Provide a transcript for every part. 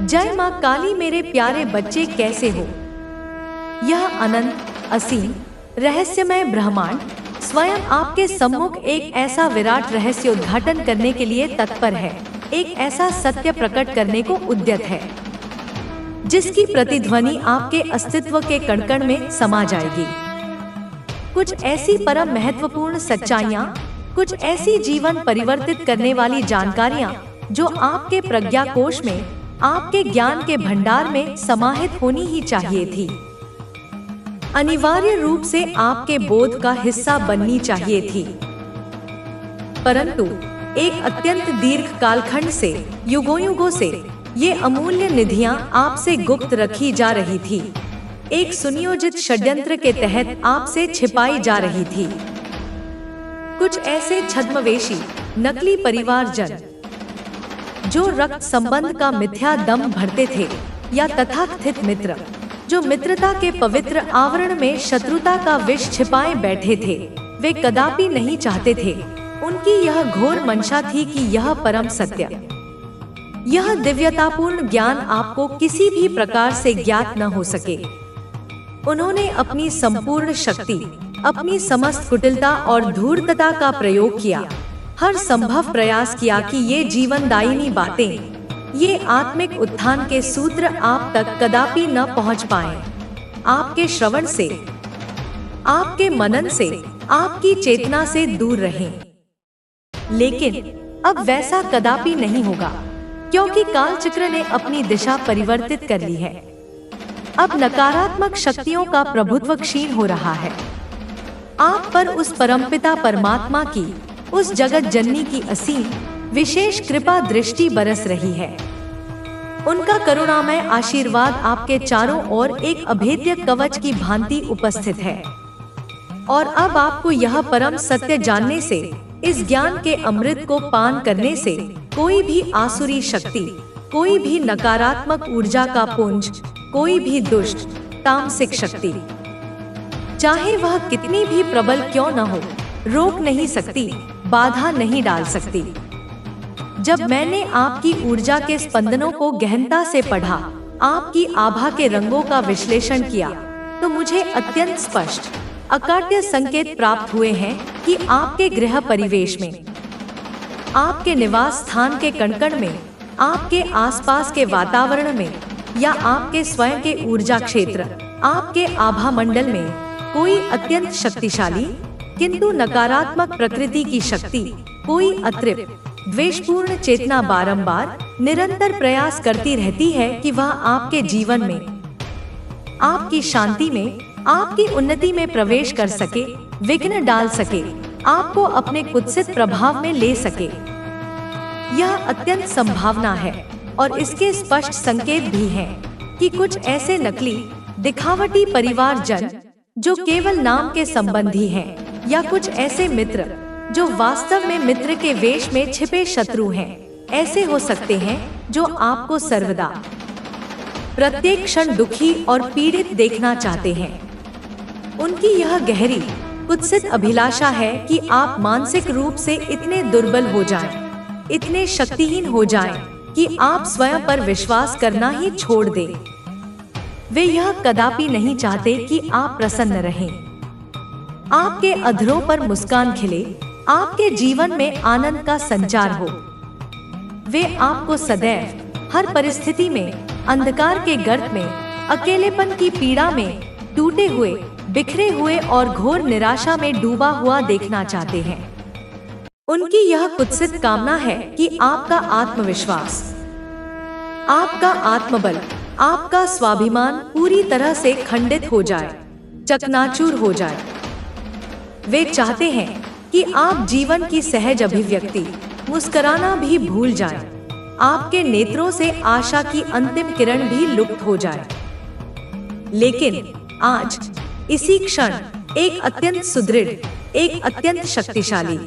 जय माँ काली मेरे प्यारे बच्चे कैसे हो। यह अनंत असीम रहस्यमय ब्रह्मांड स्वयं आपके सम्मुख एक ऐसा विराट रहस्य उद्घाटन करने के लिए तत्पर है, एक ऐसा सत्य प्रकट करने को उद्यत है जिसकी प्रतिध्वनि आपके अस्तित्व के कण-कण में समा जाएगी। कुछ ऐसी परम महत्वपूर्ण सच्चाइयाँ, कुछ ऐसी जीवन परिवर्तित करने वाली जानकारियाँ जो आपके प्रज्ञा कोश में, आपके ज्ञान के भंडार में समाहित होनी ही चाहिए थी, अनिवार्य रूप से आपके बोध का हिस्सा बननी चाहिए थी। परंतु एक अत्यंत दीर्घ कालखंड से, युगों से ये अमूल्य निधियां आपसे गुप्त रखी जा रही थी, एक सुनियोजित षड्यंत्र के तहत आपसे छिपाई जा रही थी। कुछ ऐसे छद्मवेशी नकली परिवारजन जो रक्त संबंध का मिथ्या दम भरते थे, या तथाकथित मित्र जो मित्रता के पवित्र आवरण में शत्रुता का विष छिपाए बैठे थे, वे कदापि नहीं चाहते थे, उनकी यह घोर मंशा थी कि यह परम सत्य, यह दिव्यतापूर्ण ज्ञान आपको किसी भी प्रकार से ज्ञात न हो सके। उन्होंने अपनी संपूर्ण शक्ति, अपनी समस्त कुटिलता और धूर्तता का प्रयोग किया, हर संभव प्रयास किया कि ये जीवनदायिनी बातें, ये आत्मिक उत्थान के सूत्र आप तक कदापि न पहुंच पाएं। आपके श्रवण से, आपके मनन से, आपकी चेतना से दूर रहें। लेकिन अब वैसा कदापि नहीं होगा, क्योंकि कालचक्र ने अपनी दिशा परिवर्तित कर ली है। अब नकारात्मक शक्तियों का प्रभुत्व क्षीण हो रहा है। आप पर उस परमपिता परमात्मा की, उस जगत जननी की असीम विशेष कृपा दृष्टि बरस रही है। उनका करुणामय आशीर्वाद आपके चारों ओर एक अभेद्य कवच की भांति उपस्थित है। और अब आपको यह परम सत्य जानने से, इस ज्ञान के अमृत को पान करने से, कोई भी आसुरी शक्ति, कोई भी नकारात्मक ऊर्जा का पुंज, कोई भी दुष्ट तामसिक शक्ति, चाहे वह कितनी भी प्रबल क्यों न हो, रोक नहीं सकती, बाधा नहीं डाल सकती। जब मैंने आपकी ऊर्जा के स्पंदनों को गहनता से पढ़ा, आपकी आभा के रंगों का विश्लेषण किया, तो मुझे अत्यंत स्पष्ट, अकाट्य संकेत प्राप्त हुए हैं कि आपके गृह परिवेश में, आपके निवास स्थान के कण-कण में, आपके आसपास के वातावरण में, या आपके स्वयं के ऊर्जा क्षेत्र, आपके आभा मंडल में कोई अत्यंत शक्तिशाली किंतु नकारात्मक प्रकृति की शक्ति, कोई अतृप्त द्वेषपूर्ण चेतना बारंबार निरंतर प्रयास करती रहती है कि वह आपके जीवन में, आपकी शांति में, आपकी उन्नति में प्रवेश कर सके, विघ्न डाल सके, आपको अपने कुत्सित प्रभाव में ले सके। यह अत्यंत संभावना है, और इसके स्पष्ट संकेत भी हैं कि कुछ ऐसे नकली दिखावटी परिवारजन जो केवल नाम के संबंधी हैं, या कुछ ऐसे मित्र जो वास्तव में मित्र के वेश में छिपे शत्रु हैं, ऐसे हो सकते हैं जो आपको सर्वदा प्रत्येक क्षण दुखी और पीड़ित देखना चाहते हैं। उनकी यह गहरी कुत्सित अभिलाषा है कि आप मानसिक रूप से इतने दुर्बल हो जाएं, इतने शक्तिहीन हो जाएं कि आप स्वयं पर विश्वास करना ही छोड़ दें। वे यह कदापि नहीं चाहते कि आप प्रसन्न रहें, आपके अधरों पर मुस्कान खिले, आपके जीवन में आनंद का संचार हो। वे आपको सदैव, हर परिस्थिति में, अंधकार के गर्त में, अकेलेपन की पीड़ा में, टूटे हुए, बिखरे हुए और घोर निराशा में डूबा हुआ देखना चाहते हैं। उनकी यह कुत्सित कामना है कि आपका आत्मविश्वास, आपका आत्मबल, आपका स्वाभिमान पूरी तरह से खंडित हो जाए, चकनाचूर हो जाए। वे चाहते हैं कि आप जीवन की सहज अभिव्यक्ति, मुस्कुराना भी भूल जाएं, आपके नेत्रों से आशा की अंतिम किरण भी लुप्त हो जाए। लेकिन आज, इसी क्षण, एक अत्यंत सुदृढ़, एक अत्यंत शक्तिशाली,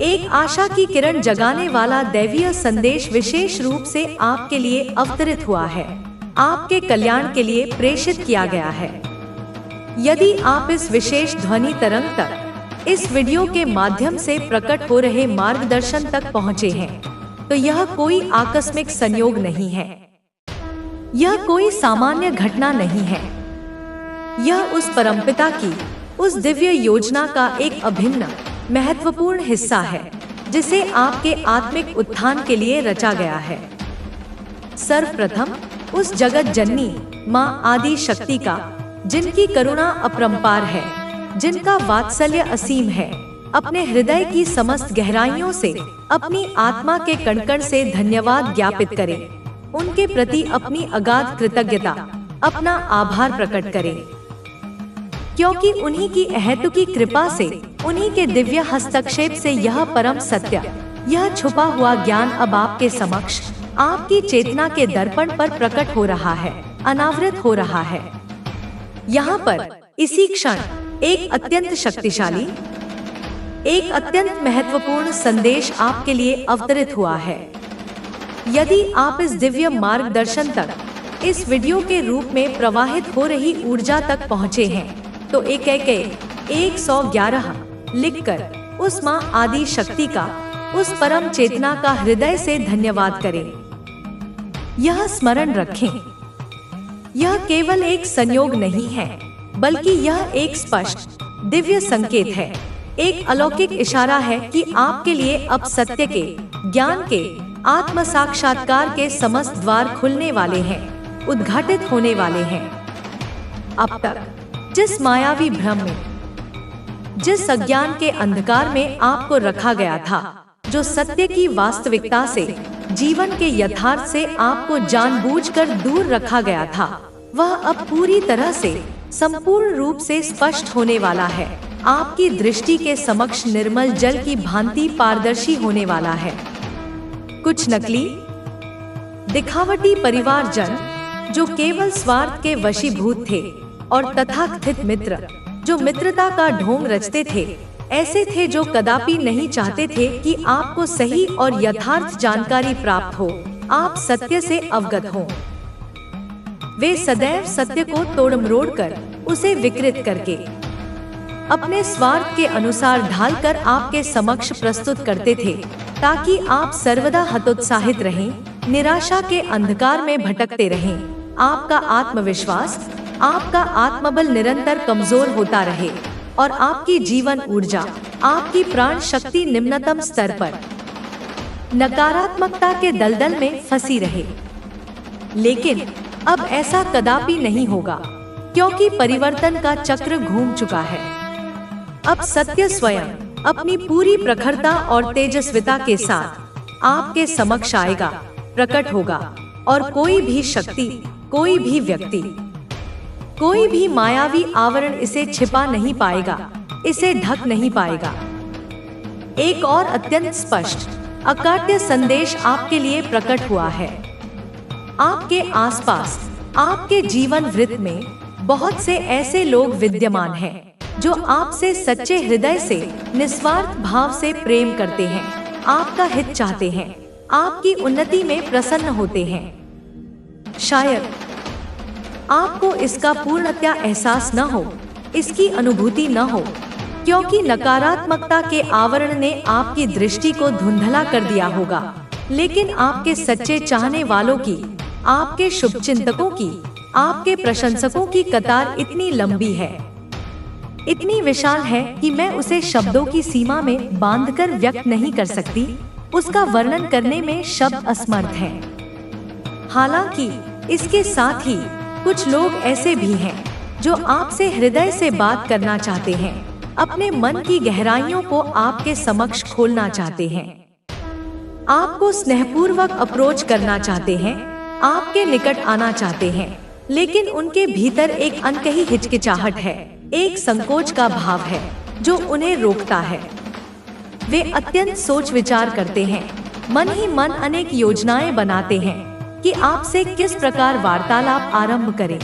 एक आशा की किरण जगाने वाला दैवीय संदेश विशेष रूप से आपके लिए अवतरित हुआ है, आपके कल्याण के लिए प्रेषित किया गया है। यदि आप इस विशेष ध्वनि तरंग तक, इस वीडियो के माध्यम से प्रकट हो रहे मार्गदर्शन तक पहुँचे हैं, तो यह कोई आकस्मिक संयोग नहीं है। यह कोई सामान्य घटना नहीं है। यह उस परमपिता की उस दिव्य योजना का एक अभिन्न महत्वपूर्ण हिस्सा है जिसे आपके आत्मिक उत्थान के लिए रचा गया है। सर्वप्रथम उस जगत जननी माँ आदि शक्ति का, जिनकी करुणा अपरंपार है, जिनका वात्सल्य असीम है, अपने हृदय की समस्त गहराइयों से अपनी आत्मा के कण-कण से धन्यवाद ज्ञापित करें। उनके प्रति अपनी अगाध कृतज्ञता, अपना आभार प्रकट करें, क्योंकि उन्हीं की अहेतुकी कृपा से, उन्हीं के दिव्य हस्तक्षेप से यह परम सत्य, यह छुपा हुआ ज्ञान अब आपके समक्ष, आपकी चेतना के दर्पण पर प्रकट हो रहा है, अनावृत हो रहा है। यहाँ पर इसी क्षण एक अत्यंत शक्तिशाली, एक अत्यंत महत्वपूर्ण संदेश आपके लिए अवतरित हुआ है। यदि आप इस दिव्य मार्गदर्शन तक, इस वीडियो के रूप में प्रवाहित हो रही ऊर्जा तक पहुँचे हैं, तो 111 लिखकर उस माँ आदि शक्ति का, उस परम चेतना का हृदय से धन्यवाद करें। यह स्मरण रखें, यह केवल एक संयोग नहीं है, बल्कि यह एक स्पष्ट दिव्य संकेत है, एक अलौकिक इशारा है कि आपके लिए अब सत्य के, ज्ञान के, आत्म साक्षात्कार के समस्त द्वार खुलने वाले हैं, उद्घाटित होने वाले हैं। अब तक जिस मायावी भ्रम में, जिस अज्ञान के अंधकार में आपको रखा गया था, जो सत्य की वास्तविकता से, जीवन के यथार्थ से आपको जानबूझकर दूर रखा गया था, वह अब पूरी तरह से, संपूर्ण रूप से स्पष्ट होने वाला है। आपकी दृष्टि के समक्ष निर्मल जल की भांति पारदर्शी होने वाला है। कुछ नकली, दिखावटी परिवारजन जो केवल स्वार्थ के वशीभूत थे, और तथाकथित मित्र जो मित्रता का ढोंग रचते थे, ऐसे थे जो कदापि नहीं चाहते थे कि आपको सही और यथार्थ जानकारी प्राप्त हो, आप सत्य से अवगत हो। वे सदैव सत्य को तोड़-मरोड़ कर, उसे विकृत करके, अपने स्वार्थ के अनुसार ढालकर आपके समक्ष प्रस्तुत करते थे, ताकि आप सर्वदा हतोत्साहित रहें, निराशा के अंधकार में भटकते रहें, आपका आत्मविश्वास, आपका आत्मबल निरंतर कमजोर होता रहे, और आपकी जीवन ऊर्जा, आपकी प्राण शक्ति निम्नतम स्तर पर नकारात्मकता के दलदल में फंसी रहे। लेकिन अब ऐसा कदापि नहीं होगा, क्योंकि परिवर्तन का चक्र घूम चुका है। अब सत्य स्वयं अपनी पूरी प्रखरता और तेजस्विता के साथ आपके समक्ष आएगा, प्रकट होगा, और कोई भी शक्ति, कोई भी व्यक्ति, कोई भी मायावी आवरण इसे छिपा नहीं पाएगा, इसे ढक नहीं पाएगा। एक और अत्यंत स्पष्ट, अकाट्य संदेश आपके लिए प्रकट हुआ है। आपके आसपास, आपके जीवन वृत्त में बहुत से ऐसे लोग विद्यमान हैं जो आपसे सच्चे हृदय से, निस्वार्थ भाव से प्रेम करते हैं, आपका हित चाहते हैं, आपकी उन्नति में प्रसन्न होते हैं। शायद आपको इसका पूर्णतया एहसास न हो, इसकी अनुभूति न हो, क्योंकि नकारात्मकता के आवरण ने आपकी दृष्टि को धुंधला कर दिया होगा। लेकिन आपके सच्चे चाहने वालों की, आपके शुभचिंतकों की, आपके प्रशंसकों की कतार इतनी लंबी है, इतनी विशाल है कि मैं उसे शब्दों की सीमा में बांधकर व्यक्त नहीं कर सकती, उसका वर्णन करने में शब्द असमर्थ हैं। हालांकि इसके साथ ही कुछ लोग ऐसे भी हैं जो आपसे हृदय से बात करना चाहते हैं, अपने मन की गहराइयों को आपके समक्ष खोलना चाहते हैं, आपको स्नेहपूर्वक अप्रोच करना चाहते हैं, आपके निकट आना चाहते हैं, लेकिन उनके भीतर एक अनकही हिचकिचाहट है, एक संकोच का भाव है जो उन्हें रोकता है। वे अत्यंत सोच विचार करते हैं, मन ही मन अनेक योजनाएं बनाते हैं कि आपसे किस प्रकार वार्तालाप आरंभ करें,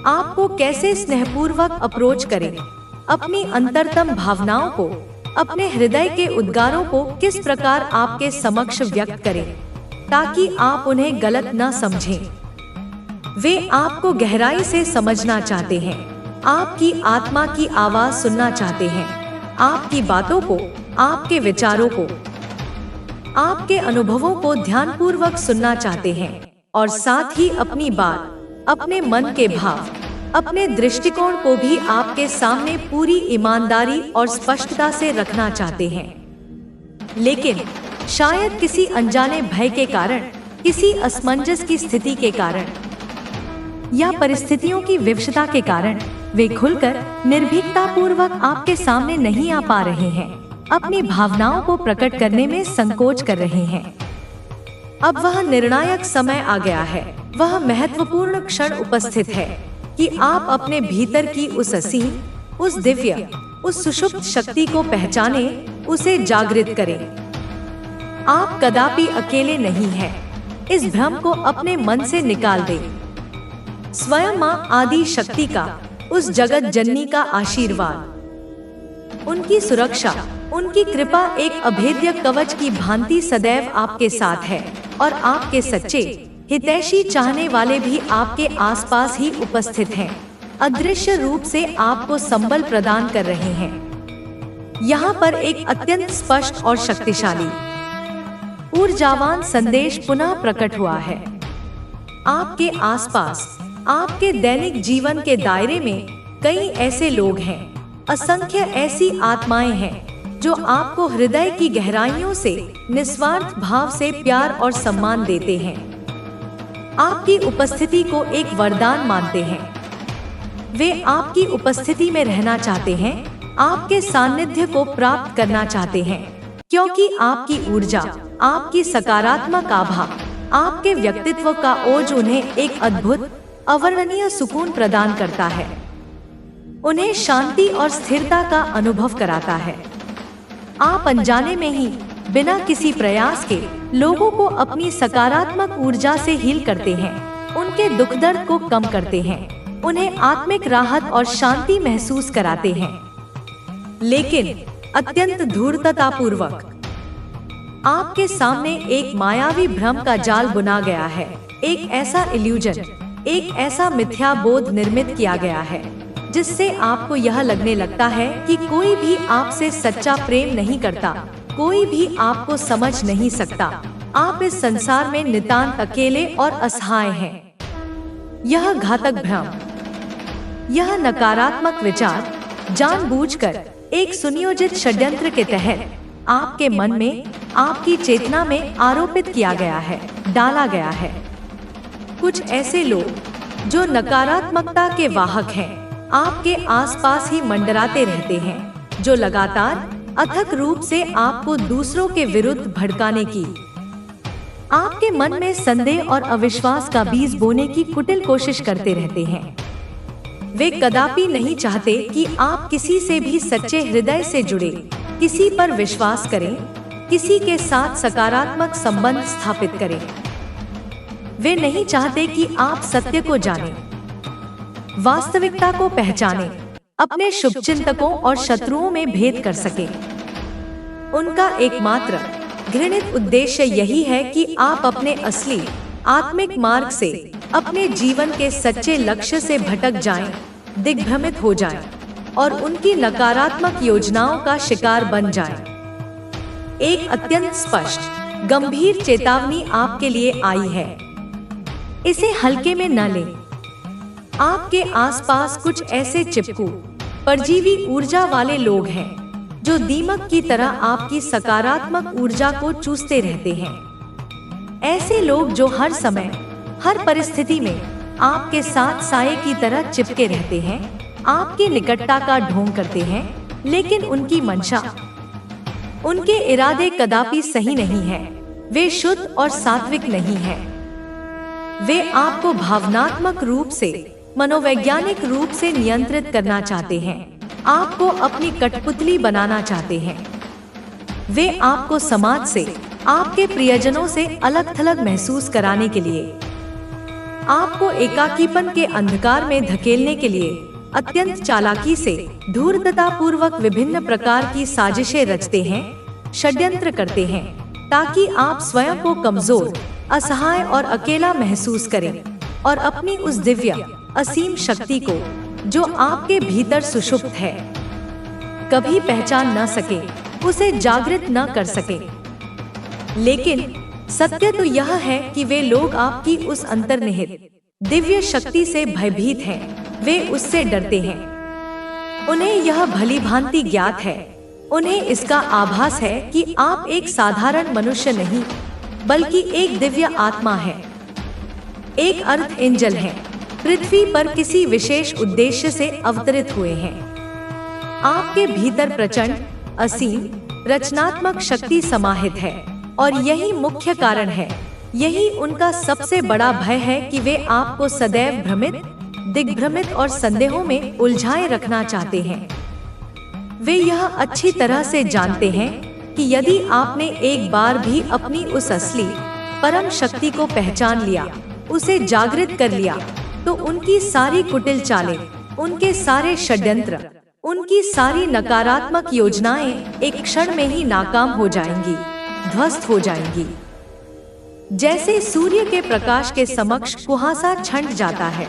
आपको कैसे स्नेहपूर्वक अप्रोच करें, अपनी अंतरतम भावनाओं को, अपने हृदय के उद्गारों को किस प्रकार आपके समक्ष व्यक्त करें, ताकि आप उन्हें गलत न समझें। वे आपको गहराई से समझना चाहते हैं, आपकी आत्मा की आवाज सुनना चाहते हैं, आपकी बातों को, आपके विचारों को, आपके अनुभवों को ध्यानपूर्वक सुनना चाहते हैं और साथ ही अपनी बात, अपने मन के भाव, अपने दृष्टिकोण को भी आपके सामने पूरी ईमानदारी और स्पष्टता से रखना चाहते हैं। लेकिन शायद किसी अनजाने भय के कारण, किसी असमंजस की स्थिति के कारण या परिस्थितियों की विवशता के कारण वे खुलकर निर्भीकता पूर्वक आपके सामने नहीं आ पा रहे हैं, अपनी भावनाओं को प्रकट करने में संकोच कर रहे हैं। अब वह निर्णायक समय आ गया है, वह महत्वपूर्ण क्षण उपस्थित है कि आप अपने भीतर की उस असीम, उस दिव्य, उस सुषुप्त शक्ति को पहचाने, उसे जागृत करें। आप कदापि अकेले नहीं हैं। इस भ्रम को अपने मन से निकाल दें। स्वयं मां आदि शक्ति का, उस जगत जननी का आशीर्वाद, उनकी सुरक्षा, उनकी कृपा एक अभेद्य कवच की भांति सदैव आपके साथ है और आपके सच्चे हितैषी चाहने वाले भी आपके आसपास ही उपस्थित हैं, अदृश्य रूप से आपको संबल प्रदान कर रहे हैं। यहाँ पर एक अत्यंत स्पष्ट और शक्तिशाली, ऊर्जावान संदेश पुनः प्रकट हुआ है। आपके आसपास, आपके दैनिक जीवन के दायरे में कई ऐसे लोग हैं, असंख्य ऐसी आत्माएं हैं जो आपको हृदय की गहराइयों से निस्वार्थ भाव से प्यार और सम्मान देते हैं, आपकी उपस्थिति को एक वरदान मानते हैं। वे आपकी उपस्थिति में रहना चाहते हैं, आपके सानिध्य को प्राप्त करना चाहते हैं, क्योंकि आपकी ऊर्जा, आपकी सकारात्मक आभा, आपके व्यक्तित्व का ओज उन्हें एक अद्भुत, अवर्णनीय सुकून प्रदान करता है, उन्हें शांति और स्थिरता का अनुभव कराता है। आप अनजाने में ही, बिना किसी प्रयास के, लोगों को अपनी सकारात्मक ऊर्जा से हील करते हैं, उनके दुख दर्द को कम करते हैं, उन्हें आत्मिक राहत और शांति महसूस कराते हैं। लेकिन अत्यंत धूर्ततापूर्वक आपके सामने एक मायावी भ्रम का जाल बुना गया है, एक ऐसा इल्यूजन, एक ऐसा मिथ्या बोध निर्मित किया गया है जिससे आपको यह लगने लगता है कि कोई भी आपसे सच्चा प्रेम नहीं करता, कोई भी आपको समझ नहीं सकता, आप इस संसार में नितांत अकेले और असहाय हैं। यह घातक भ्रम, यह नकारात्मक विचार जानबूझकर एक सुनियोजित षड्यंत्र के तहत आपके मन में, आपकी चेतना में आरोपित किया गया है, डाला गया है। कुछ ऐसे लोग जो नकारात्मकता के वाहक हैं, आपके आसपास ही मंडराते रहते हैं, जो लगातार अथक रूप से आपको दूसरों के विरुद्ध भड़काने की, आपके मन में संदेह और अविश्वास का बीज बोने की कुटिल कोशिश करते रहते हैं। वे कदापि नहीं चाहते कि आप किसी से भी सच्चे हृदय से जुड़े, किसी पर विश्वास करें, किसी के साथ सकारात्मक संबंध स्थापित करें। वे नहीं चाहते कि आप सत्य को जानें, वास्तविकता को पहचानें, अपने शुभचिंतकों और शत्रुओं में भेद कर सकें। उनका एकमात्र घृणित उद्देश्य यही है कि आप अपने असली आत्मिक मार्ग से, अपने जीवन के सच्चे लक्ष्य से भटक जाएं, दिग्भ्रमित हो जाएं और उनकी नकारात्मक योजनाओं का शिकार बन जाएं। एक अत्यंत स्पष्ट, गंभीर चेतावनी आपके लिए आई है। इसे हल्के में न लें। आपके आसपास कुछ ऐसे चिपकू, परजीवी ऊर्जा वाले लोग हैं जो दीमक की तरह आपकी सकारात्मक ऊर्जा को चूसते रहते हैं। ऐसे लोग जो हर समय, हर परिस्थिति में आपके साथ साये की तरह चिपके रहते हैं, आपकी निकटता का ढोंग करते हैं, लेकिन उनकी मंशा, उनके इरादे कदापि सही नहीं है। वे शुद्ध और सात्विक नहीं हैं। वे आपको भावनात्मक रूप से, मनोवैज्ञानिक रूप से नियंत्रित करना चाहते हैं, आपको अपनी कठपुतली बनाना चाहते हैं। वे आपको समाज से, आपके प्रियजनों से अलग थलग महसूस कराने के लिए, आपको एकाकीपन के अंधकार में धकेलने के लिए अत्यंत चालाकी से, धूर्ततापूर्वक विभिन्न प्रकार की साजिशें रचते हैं, षड्यंत्र करते हैं, ताकि आप स्वयं को कमजोर, असहाय और अकेला महसूस करें और अपनी उस दिव्य, असीम शक्ति को, जो आपके भीतर सुषुप्त है, कभी पहचान न सके, उसे जागृत न कर सके। लेकिन सत्य तो यह है कि वे लोग आपकी उस अंतर्निहित दिव्य शक्ति से भयभीत हैं, वे उससे डरते हैं। उन्हें यह भली भांति ज्ञात है, उन्हें इसका आभास है कि आप एक साधारण मनुष्य नहीं बल्कि एक दिव्य आत्मा है, एक अर्थ एंजल है, पृथ्वी पर किसी विशेष उद्देश्य से अवतरित हुए हैं। आपके भीतर प्रचंड, असीम, रचनात्मक शक्ति समाहित है और यही मुख्य कारण है, यही उनका सबसे बड़ा भय है कि वे आपको सदैव भ्रमित, दिग्भ्रमित और संदेहों में उलझाए रखना चाहते हैं। वे यह अच्छी तरह से जानते हैं कि यदि आपने एक बार भी अपनी उस असली परम शक्ति को पहचान लिया, उसे जागृत कर लिया, तो उनकी सारी कुटिल चालें, उनके सारे षड्यंत्र, उनकी सारी नकारात्मक योजनाएं एक क्षण में ही नाकाम हो जाएंगी, ध्वस्त हो जाएंगी। जैसे सूर्य के प्रकाश के समक्ष कुहासा छंट जाता है।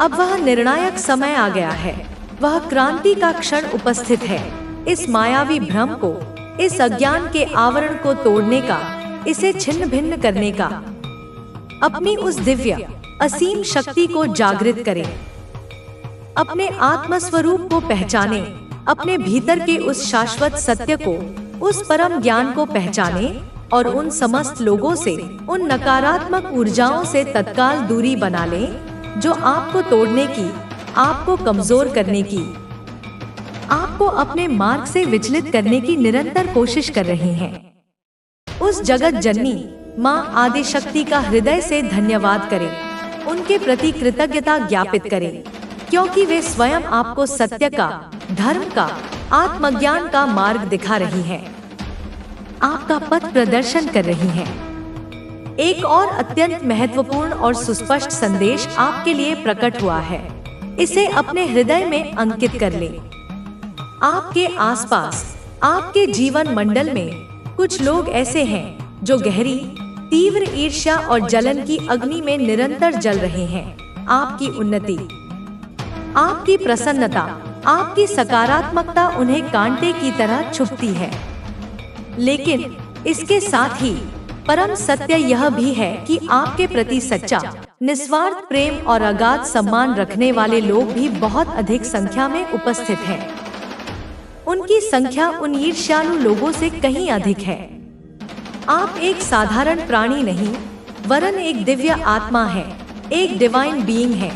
अब वह निर्णायक समय आ गया है, वह क्रांति का क्षण उपस्थित है। इस मायावी भ्रम को, इस अज्ञान के आवरण को तोड़ने का, इसे छिन्न भिन्न करने का। अपनी उस दिव्य असीम शक्ति को जागृत करें, अपने आत्मस्वरूप को पहचाने, अपने भीतर के उस शाश्वत सत्य को, उस परम ज्ञान को पहचाने और उन समस्त लोगों से, उन नकारात्मक ऊर्जाओं से तत्काल दूरी बना लें जो आपको तोड़ने की, आपको कमजोर करने की, आपको अपने मार्ग से विचलित करने की निरंतर कोशिश कर रही हैं। उस जगत जननी माँ आदिशक्ति का हृदय से धन्यवाद करें, उनके प्रति कृतज्ञता ज्ञापित करें, क्योंकि वे स्वयं आपको सत्य का, धर्म का, आत्मज्ञान का मार्ग दिखा रही हैं, आपका पथ प्रदर्शन कर रही हैं। एक और अत्यंत महत्वपूर्ण और सुस्पष्ट संदेश आपके लिए प्रकट हुआ है, इसे अपने हृदय में अंकित कर लें। आपके आसपास, आपके जीवन मंडल में कुछ लोग ऐसे हैं जो गहरी, तीव्र ईर्ष्या और जलन की अग्नि में निरंतर जल रहे हैं। आपकी उन्नति, आपकी प्रसन्नता, आपकी सकारात्मकता उन्हें कांटे की तरह छुपती है। लेकिन इसके साथ ही परम सत्य यह भी है कि आपके प्रति सच्चा, निस्वार्थ प्रेम और अगाध सम्मान रखने वाले लोग भी बहुत अधिक संख्या में उपस्थित हैं। उनकी संख्या उन ईर्ष्यालु लोगों से कहीं अधिक है। आप एक साधारण प्राणी नहीं, वरन एक दिव्य आत्मा है, एक डिवाइन बीइंग है।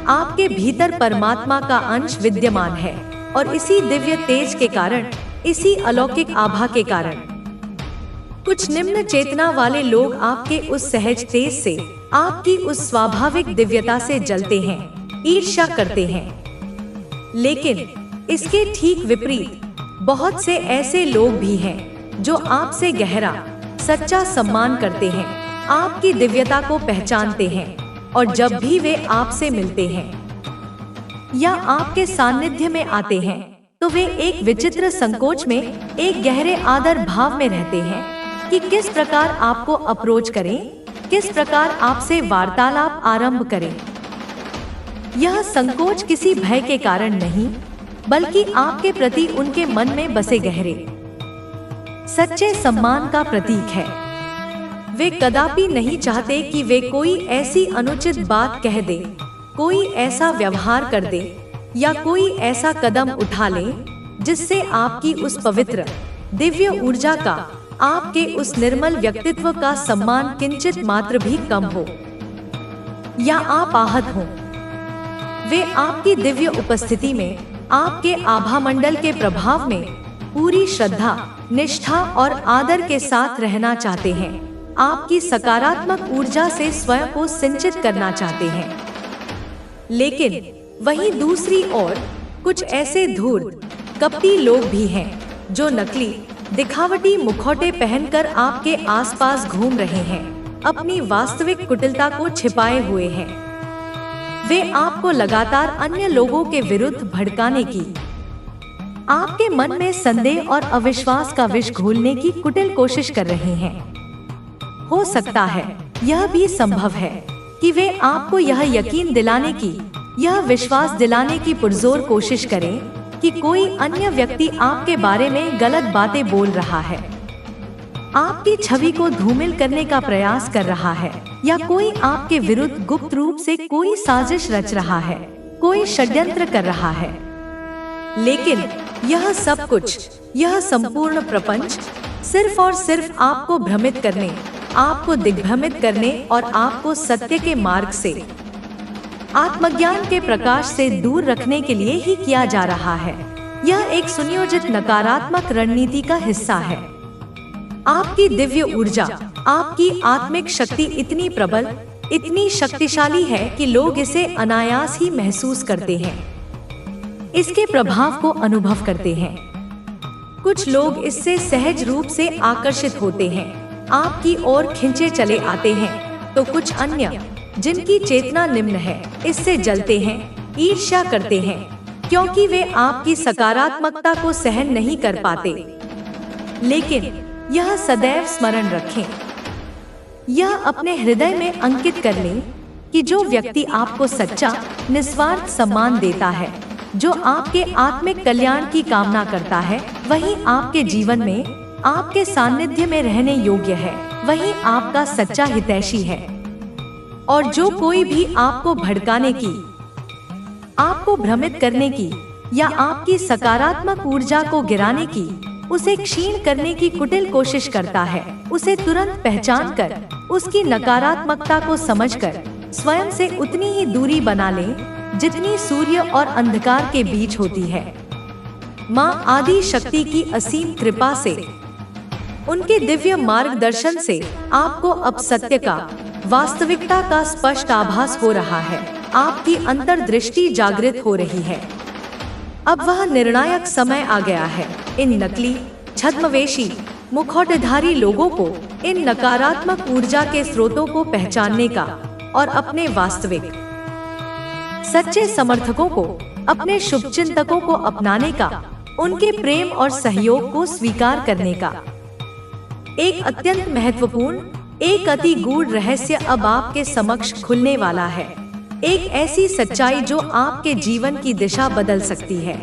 आपके भीतर परमात्मा का अंश विद्यमान है और इसी दिव्य तेज के कारण, इसी अलौकिक आभा के कारण कुछ निम्न चेतना वाले लोग आपके उस सहज तेज से, आपकी उस स्वाभाविक दिव्यता से जलते हैं, ईर्ष्या करते हैं। लेकिन इसके ठीक विपरीत बहुत से ऐसे लोग भी हैं जो आपसे गहरा, सच्चा सम्मान करते हैं, आपकी दिव्यता को पहचानते हैं और जब भी वे आपसे मिलते हैं या आपके सानिध्य में आते हैं तो वे एक विचित्र संकोच में, एक गहरे आदर भाव में रहते हैं कि किस प्रकार आपको अप्रोच करें, किस प्रकार आपसे वार्तालाप आरंभ करें। यह संकोच किसी भय के कारण नहीं, बल्कि आपके प्रति उनके मन में बसे गहरे, सच्चे सम्मान का प्रतीक है। वे कदापि नहीं चाहते कि वे कोई ऐसी अनुचित बात कह दे, कोई ऐसा व्यवहार कर दे या कोई ऐसा कदम उठा ले जिससे आपकी उस पवित्र, दिव्य ऊर्जा का, आपके उस निर्मल व्यक्तित्व का सम्मान किंचित मात्र भी कम हो या आप आहत हो। वे आपकी दिव्य उपस्थिति में, आपके आभामंडल के प्रभाव में पूरी श्रद्धा, निष्ठा और आदर के साथ रहना चाहते हैं। आपकी सकारात्मक ऊर्जा से स्वयं को सिंचित करना चाहते हैं। लेकिन वहीं दूसरी ओर कुछ ऐसे धूर्त, कपटी लोग भी हैं जो नकली, दिखावटी मुखौटे पहनकर आपके आसपास घूम रहे हैं, अपनी वास्तविक कुटिलता को छिपाए हुए हैं। वे आपको लगातार अन्य लोगों के विरुद्ध भड़काने की, आपके मन में संदेह और अविश्वास का विष घोलने की कुटिल कोशिश कर रहे हैं। हो सकता है यह भी संभव है कि वे आपको यह यकीन दिलाने की, यह विश्वास दिलाने की पुरजोर कोशिश करें कि कोई अन्य व्यक्ति आपके बारे में गलत बातें बोल रहा है। आपकी छवि को धूमिल करने का प्रयास कर रहा है, या कोई आपके विरुद्ध गुप्त रूप से कोई साजिश रच रहा है, कोई षड्यंत्र कर रहा है। लेकिन यह सब कुछ, यह संपूर्ण प्रपंच सिर्फ और सिर्फ आपको भ्रमित करने, आपको दिग्भ्रमित करने और आपको सत्य के मार्ग से, आत्मज्ञान के प्रकाश से दूर रखने के लिए ही किया जा रहा है। यह एक सुनियोजित नकारात्मक रणनीति का हिस्सा है। आपकी दिव्य ऊर्जा, आपकी आत्मिक शक्ति इतनी प्रबल, इतनी शक्तिशाली है कि लोग इसे अनायास ही महसूस करते हैं, इसके प्रभाव को अनुभव करते हैं। कुछ लोग इससे सहज रूप से आकर्षित होते हैं, आपकी ओर खिंचे चले आते हैं, तो कुछ अन्य जिनकी चेतना निम्न है इससे जलते हैं, ईर्ष्या करते हैं, क्योंकि वे आपकी सकारात्मकता को सहन नहीं कर पाते। लेकिन यह सदैव स्मरण रखें, यह अपने हृदय में अंकित कर लें कि जो व्यक्ति आपको सच्चा, निस्वार्थ सम्मान देता है, जो आपके आत्मिक कल्याण की कामना करता है, वही आपके जीवन में, आपके सानिध्य में रहने योग्य है, वही आपका सच्चा हितैषी है। और जो कोई भी आपको भड़काने की, आपको भ्रमित करने की या आपकी सकारात्मक ऊर्जा को गिराने की, उसे क्षीण करने की कुटिल कोशिश करता है, उसे तुरंत पहचान कर, उसकी नकारात्मकता को समझकर स्वयं से उतनी ही दूरी बना लें जितनी सूर्य और अंधकार के बीच होती है। माँ आदि शक्ति की असीम कृपा से, उनके दिव्य मार्गदर्शन से आपको अब सत्य का, वास्तविकता का स्पष्ट आभास हो रहा है। आपकी अंतर्दृष्टि जागृत हो रही है। अब वह निर्णायक समय आ गया है इन नकली, छद्मवेशी, मुखौटेधारी लोगों को, इन नकारात्मक ऊर्जा के स्रोतों को पहचानने का और अपने वास्तविक, सच्चे समर्थकों को, अपने शुभचिंतकों को अपनाने का, उनके प्रेम और सहयोग को स्वीकार करने का। एक अत्यंत महत्वपूर्ण, एक अति गूढ़ रहस्य अब आपके समक्ष खुलने वाला है। एक ऐसी सच्चाई जो आपके जीवन की दिशा बदल सकती है।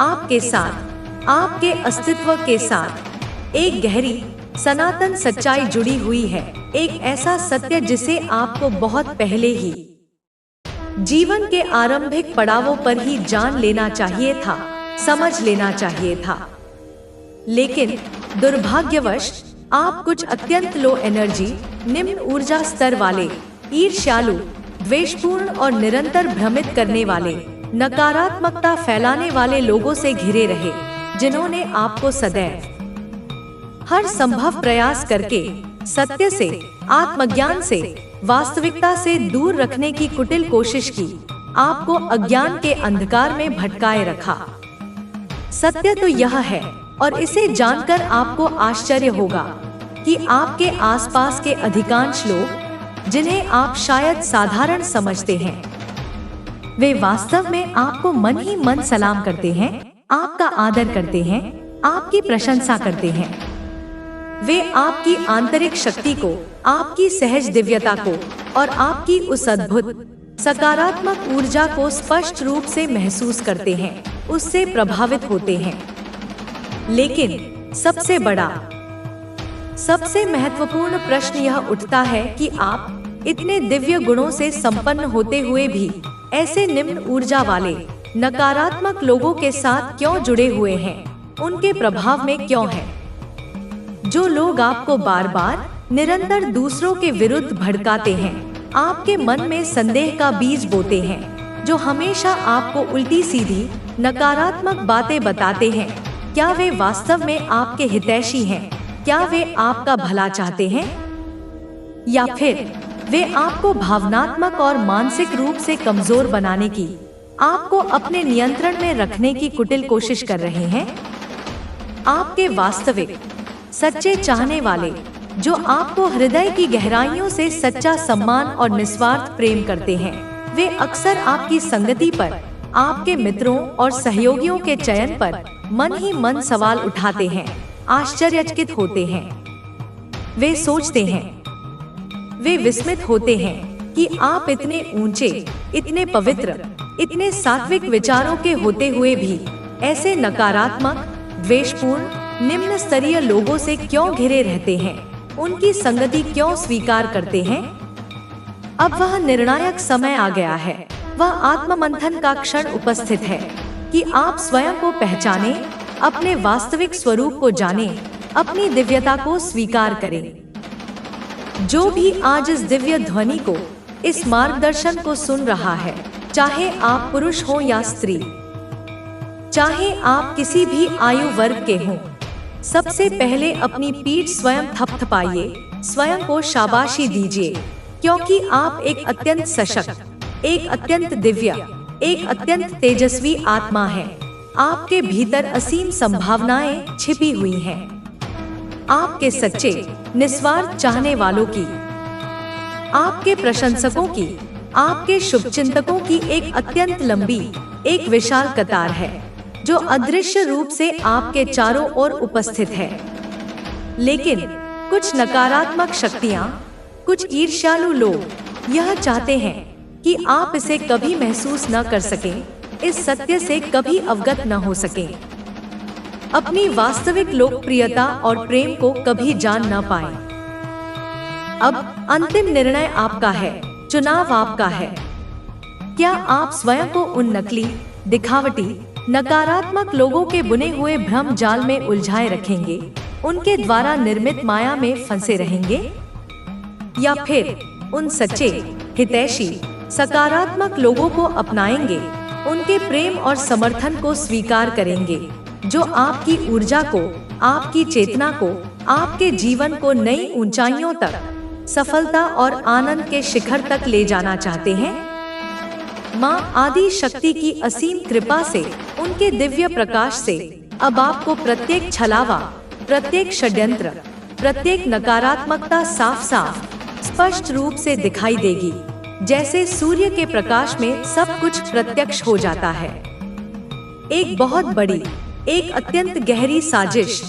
आपके साथ, आपके अस्तित्व के साथ एक गहरी, सनातन सच्चाई जुड़ी हुई है। एक ऐसा सत्य जिसे आपको बहुत पहले ही जीवन के आरंभिक पड़ावों पर ही जान लेना चाहिए था, समझ लेना चाहिए था। लेकिन दुर्भाग्यवश आप कुछ अत्यंत लो एनर्जी, निम्न ऊर्जा स्तर वाले, ईर्ष्यालु, द्वेषपूर्ण और निरंतर भ्रमित करने वाले, नकारात्मकता फैलाने वाले लोगों से घिरे रहे, जिन्होंने आपको सदैव हर संभव प्रयास करके सत्य से, आत्मज्ञान से, वास्तविकता से दूर रखने की कुटिल कोशिश की, आपको अज्ञान के अंधकार में भटकाए रखा। सत्य तो यह है, और इसे जानकर आपको आश्चर्य होगा कि आपके आसपास के अधिकांश लोग, जिन्हें आप शायद साधारण समझते हैं, वे वास्तव में आपको मन ही मन सलाम करते हैं, आपका आदर करते हैं, आपकी प्रशंसा करते हैं। वे आपकी आंतरिक शक्ति को, आपकी सहज दिव्यता को और आपकी उस अद्भुत सकारात्मक ऊर्जा को स्पष्ट रूप से महसूस करते हैं, उससे प्रभावित होते हैं। लेकिन सबसे बड़ा, सबसे महत्वपूर्ण प्रश्न यह उठता है कि आप इतने दिव्य गुणों से संपन्न होते हुए भी ऐसे निम्न ऊर्जा वाले, नकारात्मक लोगों के साथ क्यों जुड़े हुए हैं, उनके प्रभाव में क्यों हैं? जो लोग आपको बार बार, निरंतर दूसरों के विरुद्ध भड़काते हैं, आपके मन में संदेह का बीज बोते हैं, जो हमेशा आपको उल्टी सीधी, नकारात्मक बातें बताते हैं, क्या वे वास्तव में आपके हितैषी हैं? क्या वे आपका भला चाहते हैं? या फिर वे आपको भावनात्मक और मानसिक रूप से कमजोर बनाने की, आपको अपने नियंत्रण में रखने की कुटिल कोशिश कर रहे हैं? आपके वास्तविक, सच्चे चाहने वाले, जो आपको हृदय की गहराइयों से सच्चा सम्मान और निस्वार्थ प्रेम करते हैं, वे अक्सर आपकी संगति पर, आपके मित्रों और सहयोगियों के चयन पर मन ही मन सवाल उठाते हैं, आश्चर्यचकित होते हैं। वे सोचते हैं, वे विस्मित होते हैं कि आप इतने ऊंचे, इतने पवित्र, इतने सात्विक विचारों के होते हुए भी ऐसे नकारात्मक, द्वेषपूर्ण, निम्न स्तरीय लोगों से क्यों घिरे रहते हैं, उनकी संगति क्यों स्वीकार करते हैं? अब वह निर्णायक समय आ गया है, वह आत्ममंथन का क्षण उपस्थित है कि आप स्वयं को पहचानें, अपने वास्तविक स्वरूप को जानें, अपनी दिव्यता को स्वीकार करें। जो भी आज इस दिव्य ध्वनि को, इस मार्गदर्शन को सुन रहा है, चाहे आप पुरुष हो या स्त्री, चाहे आप किसी भी आयु वर्ग के हों, सबसे पहले अपनी पीठ स्वयं थपथपाइए, स्वयं को शाबाशी दीजिए, क्योंकि आप एक अत्यंत सशक्त, एक अत्यंत दिव्य, एक अत्यंत तेजस्वी आत्मा है। आपके भीतर असीम संभावनाएं छिपी हुई हैं। आपके सच्चे, निस्वार्थ चाहने वालों की, आपके प्रशंसकों की, आपके शुभचिंतकों की एक अत्यंत लंबी, एक विशाल कतार है, जो अदृश्य रूप से आपके चारों ओर उपस्थित है। लेकिन कुछ नकारात्मक शक्तियां, कुछ ईर्ष्यालु लोग यह चाहते हैं कि आप इसे कभी महसूस न कर सकें, इस सत्य से कभी अवगत न हो सकें, अपनी वास्तविक लोकप्रियता और प्रेम को कभी जान न पाएं। अब अंतिम निर्णय आपका है, चुनाव आपका है। क्या आप स्वयं को उन नकली, दिखावटी, नकारात्मक लोगों के बुने हुए भ्रम जाल में उलझाए रखेंगे, उनके द्वारा निर्मित माया में फंसे रहेंगे, या फिर उन सच्चे, हितैषी, सकारात्मक लोगों को अपनाएंगे, उनके प्रेम और समर्थन को स्वीकार करेंगे, जो आपकी ऊर्जा को, आपकी चेतना को, आपके जीवन को नई ऊंचाइयों तक, सफलता और आनंद के शिखर तक ले जाना चाहते हैं? माँ आदि शक्ति की असीम कृपा से, उनके दिव्य प्रकाश से अब आपको प्रत्येक छलावा, प्रत्येक षड्यंत्र, प्रत्येक नकारात्मकता साफ साफ, स्पष्ट रूप से दिखाई देगी, जैसे सूर्य के प्रकाश में सब कुछ प्रत्यक्ष हो जाता है। एक बहुत बड़ी, एक अत्यंत गहरी साजिश,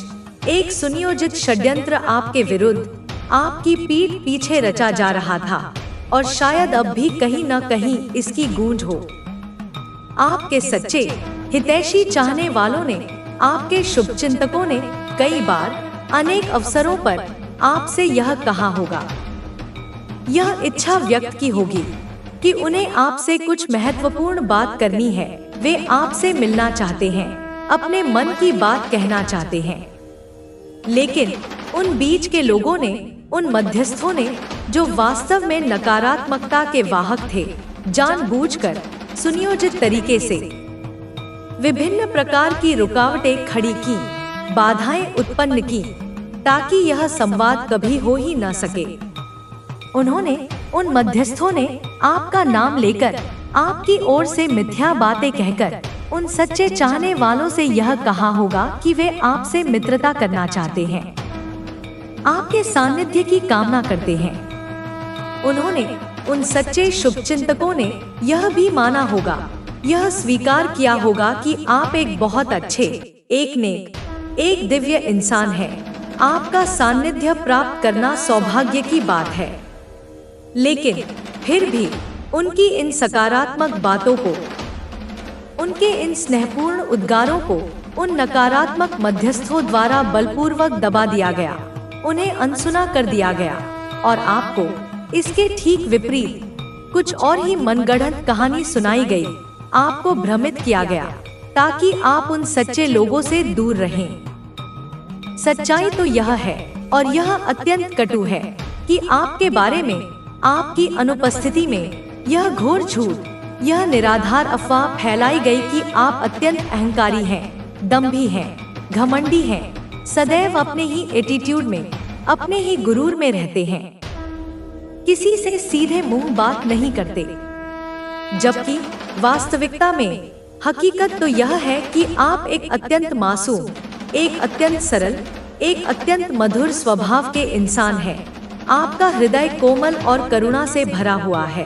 एक सुनियोजित षड्यंत्र आपके विरुद्ध, आपकी पीठ पीछे रचा जा रहा था, और शायद अब भी कहीं न कहीं इसकी गूंज हो। आपके सच्चे, हितैषी चाहने वालों ने, आपके शुभचिंतकों ने कई बार, अनेक अवसरों पर आपसे यह कहा होगा, यह इच्छा व्यक्त की होगी कि उन्हें आपसे कुछ महत्वपूर्ण बात करनी है, वे आपसे मिलना चाहते हैं, अपने मन की बात कहना चाहते हैं। लेकिन उन बीच के लोगों ने, उन मध्यस्थों ने, जो वास्तव में नकारात्मकता के वाहक थे, जानबूझकर, सुनियोजित तरीके से विभिन्न प्रकार की रुकावटें खड़ी की, बाधाएं उत्पन्न की, ताकि यह संवाद कभी हो ही न सके। उन्होंने, उन मध्यस्थों ने आपका नाम लेकर, आपकी ओर से मिथ्या बातें कहकर, उन सच्चे चाहने वालों से यह कहा होगा कि वे आपसे मित्रता करना चाहते हैं, आपके सानिध्य की कामना करते हैं। उन्होंने, उन सच्चे शुभचिंतकों ने यह भी माना होगा, यह स्वीकार किया होगा कि आप एक बहुत अच्छे, एक नेक, एक दिव्य इंसान हैं। आपका सानिध्य प्राप्त करना सौभाग्य की बात है। लेकिन फिर भी उनकी इन सकारात्मक बातों को, उनके इन स्नेहपूर्ण उद्गारों को, उन नकारात्मक मध्यस्थों द्वारा बलपूर्वक दबा दिया गया, उन्हें अनसुना कर दिया गया, और आपको इसके ठीक विपरीत कुछ और ही मनगढ़ंत कहानी सुनाई गई, आपको भ्रमित किया गया, ताकि आप उन सच्चे लोगों से दूर रहें। सच्चाई तो यह है, और यह अत्यंत कटु है, कि आपके बारे में, आपकी अनुपस्थिति में यह घोर झूठ, यह निराधार अफवाह फैलाई गई कि आप अत्यंत अहंकारी हैं, दंभी हैं, घमंडी हैं, सदैव अपने ही एटीट्यूड में, अपने ही गुरूर में रहते हैं, किसी से सीधे मुंह बात नहीं करते। जबकि वास्तविकता में हकीकत तो यह है कि आप एक अत्यंत मासूम, एक अत्यंत सरल, एक अत्यंत मधुर स्वभाव के इंसान हैं। आपका हृदय कोमल और करुणा से भरा हुआ है।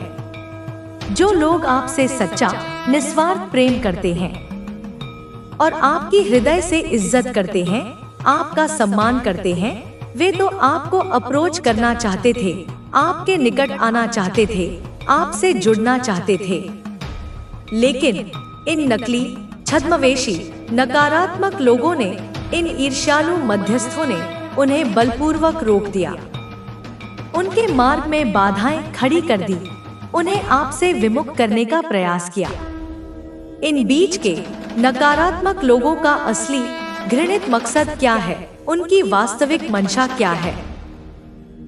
जो लोग आपसे सच्चा, निस्वार्थ प्रेम करते हैं और आपकी हृदय से इज्जत करते हैं, आपका सम्मान करते हैं, वे तो आपको अप्रोच करना चाहते थे, आपके निकट आना चाहते थे, आपसे जुड़ना चाहते थे। लेकिन इन नकली, छद्मवेशी, नकारात्मक लोगों ने इन ईर्ष्यालु मध्यस्थों ने उन्हें बलपूर्वक रोक दिया, उनके मार्ग में बाधाएं खड़ी कर दी, उन्हें आपसे विमुख करने का प्रयास किया। इन बीच के नकारात्मक लोगों का असली घृणित मकसद क्या है, उनकी वास्तविक मंशा क्या है?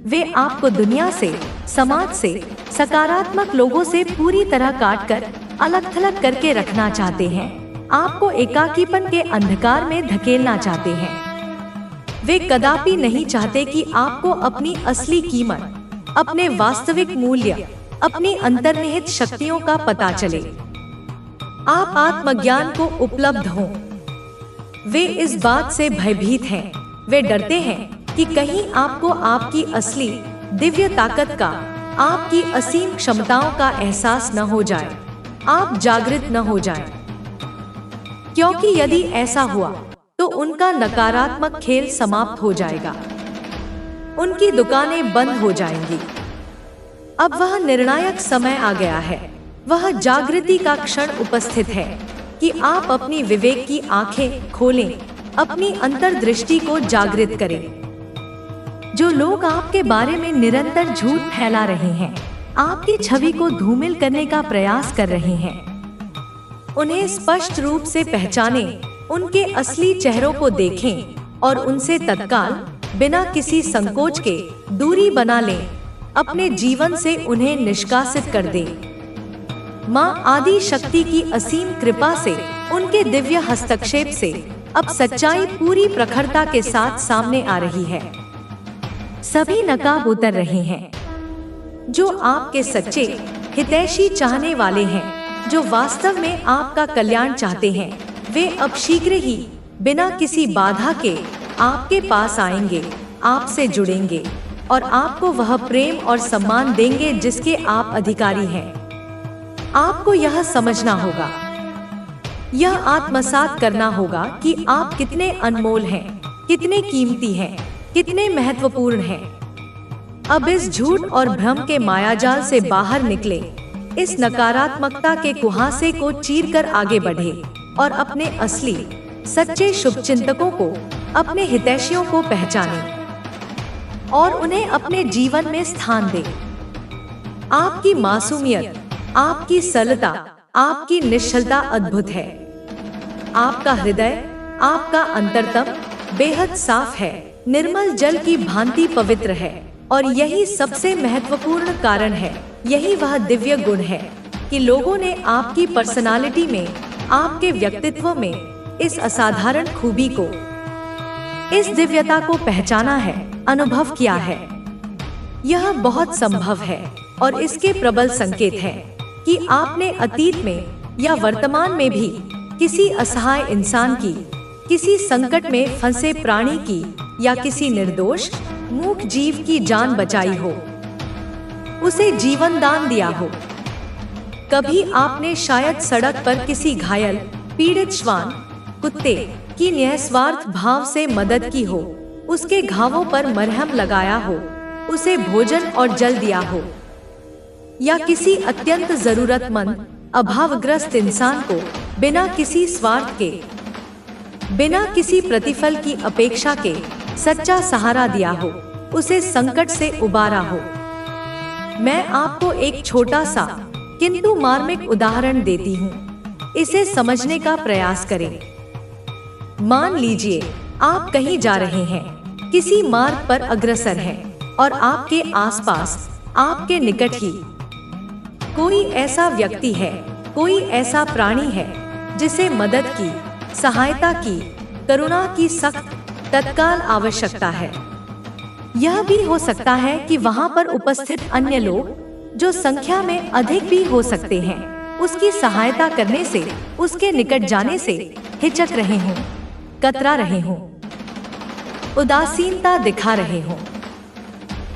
वे आपको दुनिया से, समाज से, सकारात्मक लोगों से पूरी तरह काटकर अलग थलग करके रखना चाहते हैं। आपको एकाकीपन के अंधकार में धकेलना चाहते हैं। वे कदापि नहीं चाहते कि आपको अपनी असली कीमत, अपने वास्तविक मूल्य, अपनी अंतर्निहित शक्तियों का पता चले। आप आत्मज्ञान को उपलब्ध हों। वे इस बात से भयभीत हैं। वे डरते हैं कि कहीं आपको आपकी असली दिव्य ताकत का, आपकी असीम क्षमताओं का एहसास न हो जाए, आप जागृत न हो जाएं। क्योंकि यदि ऐसा हुआ तो उनका नकारात्मक खेल समाप्त हो जाएगा, उनकी दुकानें बंद हो जाएंगी। अब वह निर्णायक समय आ गया है, वह जागृति का क्षण उपस्थित है कि आप अपनी विवेक की आंखें खोलें, अपनी अंतर्दृष्टि को जागृत करें। जो लोग आपके बारे में निरंतर झूठ फैला रहे हैं, आपकी छवि को धूमिल करने का प्रयास कर रहे हैं, उन्हें स्पष्ट रूप से पहचानें, उनके असली चेहरों को देखें और उनसे तत्काल, बिना किसी संकोच के दूरी बना लें। अपने जीवन से उन्हें निष्कासित कर दें। माँ आदि शक्ति की असीम कृपा से, उनके दिव्य हस्तक्षेप से अब सच्चाई पूरी प्रखरता के साथ सामने आ रही है। सभी नकाब उतर रहे हैं। जो आपके सच्चे हितैषी चाहने वाले हैं, जो वास्तव में आपका कल्याण चाहते हैं, वे अब शीघ्र ही बिना किसी बाधा के आपके पास आएंगे, आपसे जुड़ेंगे और आपको वह प्रेम और सम्मान देंगे जिसके आप अधिकारी हैं। आपको यह समझना होगा, यह आत्मसात करना होगा कि आप कितने अनमोल हैं, कितने कीमती हैं, कितने महत्वपूर्ण हैं। अब इस झूठ और भ्रम के मायाजाल से बाहर निकले, इस नकारात्मकता के कुहासे को चीरकर आगे बढ़े और अपने असली सच्चे शुभचिंतकों को, अपने हितैषियों को पहचाने और उन्हें अपने जीवन में स्थान दे। आपकी मासूमियत, आपकी सरलता, आपकी निश्चलता अद्भुत है। आपका हृदय, आपका अंतरतम बेहद साफ है, निर्मल जल की भांति पवित्र है और यही सबसे महत्वपूर्ण कारण है, यही वह दिव्य गुण है कि लोगों ने आपकी पर्सनालिटी में, आपके व्यक्तित्व में इस असाधारण खूबी को, इस दिव्यता को पहचाना है, अनुभव किया है। यह बहुत संभव है और इसके प्रबल संकेत हैं कि आपने अतीत में या वर्तमान में भी किसी असहाय इंसान की, किसी संकट में फंसे प्राणी की या किसी निर्दोष मूक जीव की जान बचाई हो, उसे जीवन दान दिया हो। कभी आपने शायद सड़क पर किसी घायल, पीड़ित श्वान, कुत्ते की निस्वार्थ भाव से मदद की हो, उसके घावों पर मरहम लगाया हो, उसे भोजन और जल दिया हो, या किसी अत्यंत जरूरतमंद, अभावग्रस्त इंसान को बिना किसी स्वार्थ के, बिना किसी प्रतिफल की अपेक्षा के सच्चा सहारा दिया हो, उसे संकट से उबारा हो। मैं आपको एक छोटा सा किंतु मार्मिक उदाहरण देती हूँ, इसे समझने का प्रयास करें। मान लीजिए आप कहीं जा रहे हैं, किसी मार्ग पर अग्रसर हैं और आपके आसपास, आपके निकट ही कोई ऐसा व्यक्ति है, कोई ऐसा प्राणी है जिसे मदद की, सहायता की, करुणा की सख्त तत्काल आवश्यकता है। यह भी हो सकता है कि वहां पर उपस्थित अन्य लोग, जो संख्या में अधिक भी हो सकते हैं, उसकी सहायता करने से, उसके निकट जाने से हिचक रहे हों, कतरा रहे हों, उदासीनता दिखा रहे हों।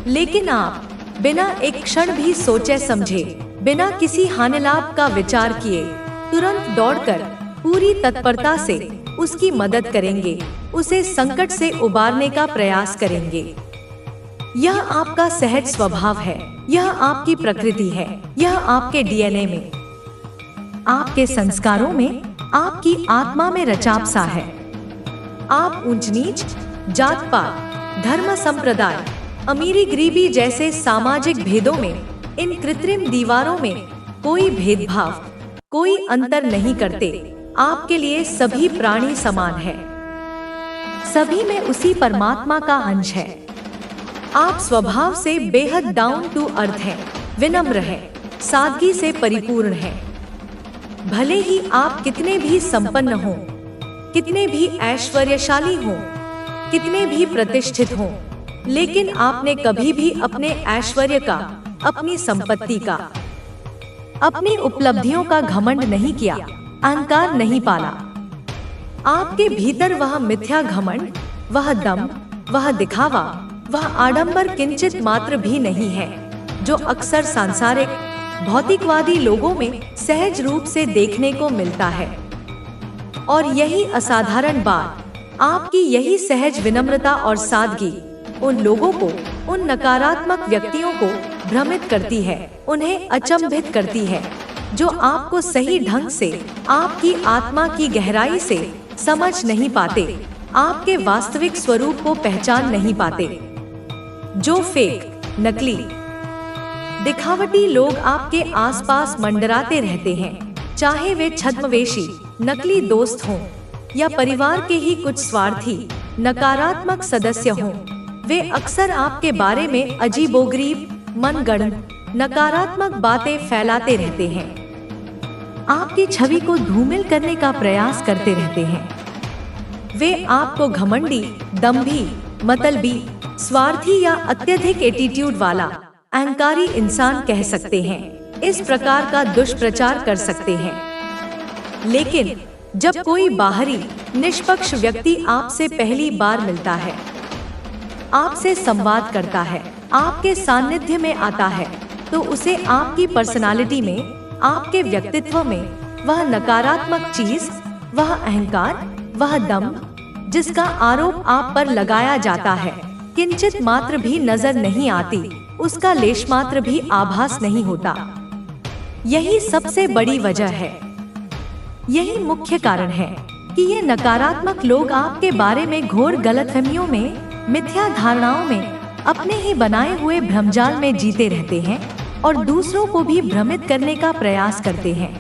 लेकिन आप बिना एक क्षण भी सोचे समझे, बिना किसी हानिलाभ का विचार किए, तुरंत दौड़कर पूरी तत्परता से उसकी मदद करेंगे, उसे संकट से उबारने का प्रयास करेंगे। यह आपका सहज स्वभाव है, यह आपकी प्रकृति है, यह आपके डीएनए में, आपके संस्कारों में, आपकी आत्मा में रचा बसा है। आप ऊंच नीच, जात पात, धर्म संप्रदाय, अमीरी गरीबी जैसे सामाजिक भेदों में, इन कृत्रिम दीवारों में कोई भेदभाव, कोई अंतर नहीं करते। आपके लिए सभी प्राणी समान हैं। सभी में उसी परमात्मा का अंश है। आप स्वभाव से बेहद डाउन टू अर्थ हैं, विनम्र हैं, सादगी से परिपूर्ण हैं। भले ही आप कितने भी संपन्न हों, कितने भी ऐश्वर्यशाली हों, कितने भी प्रतिष्ठित हों, लेकिन आपने कभी भी अपने ऐश्वर्य का, अपनी संपत्ति का, अपनी उपलब्धियों का घमंड नहीं किया, अहंकार नहीं पाला। आपके भीतर वह मिथ्या घमंड, वह दम, वह दिखावा, वह आडंबर किंचित मात्र भी नहीं है, जो अक्सर सांसारिक भौतिकवादी लोगों में सहज रूप से देखने को मिलता है। और यही असाधारण बात, आपकी यही सहज विनम्रता और सादगी उन लोगों को, उन नकारात्मक व्यक्तियों को भ्रमित करती है, उन्हें अचंभित करती है, जो आपको सही ढंग से, आपकी आत्मा की गहराई से समझ नहीं पाते, आपके वास्तविक स्वरूप को पहचान नहीं पाते। जो फेक, नकली, दिखावटी लोग आपके आसपास मंडराते रहते हैं, चाहे वे छद्मवेशी, नकली दोस्त हों या परिवार के ही कुछ स्वार्थी, नकारात्मक सदस्य हों, वे अक्सर आपके बारे में अजीबोगरीब, मनगढ़ंत, नकारात्मक बातें फैलाते रहते हैं। आपकी छवि को धूमिल करने का प्रयास करते रहते हैं। वे आपको घमंडी, दंभी, मतलबी, स्वार्थी या अत्यधिक एटीट्यूड वाला, अहंकारी इंसान कह सकते हैं। इस प्रकार का दुष्प्रचार कर सकते हैं। लेकिन जब कोई बाहरी, निष्पक्ष व्यक्ति आपसे पहली बार मिलता है, आपसे संवाद करता है, आपके सानिध्य में आता है, तो उसे आपकी पर्सनालिटी में, आपके व्यक्तित्व में वह नकारात्मक चीज, वह अहंकार, वह दम, जिसका आरोप आप पर लगाया जाता है, किंचित मात्र भी नजर नहीं आती, उसका लेश मात्र भी आभास नहीं होता। यही सबसे बड़ी वजह है, यही मुख्य कारण है कि ये नकारात्मक लोग आपके बारे में घोर गलतफहमियों में, मिथ्या धारणाओं में, अपने ही बनाए हुए भ्रमजाल में जीते रहते हैं और दूसरों को भी भ्रमित करने का प्रयास करते हैं।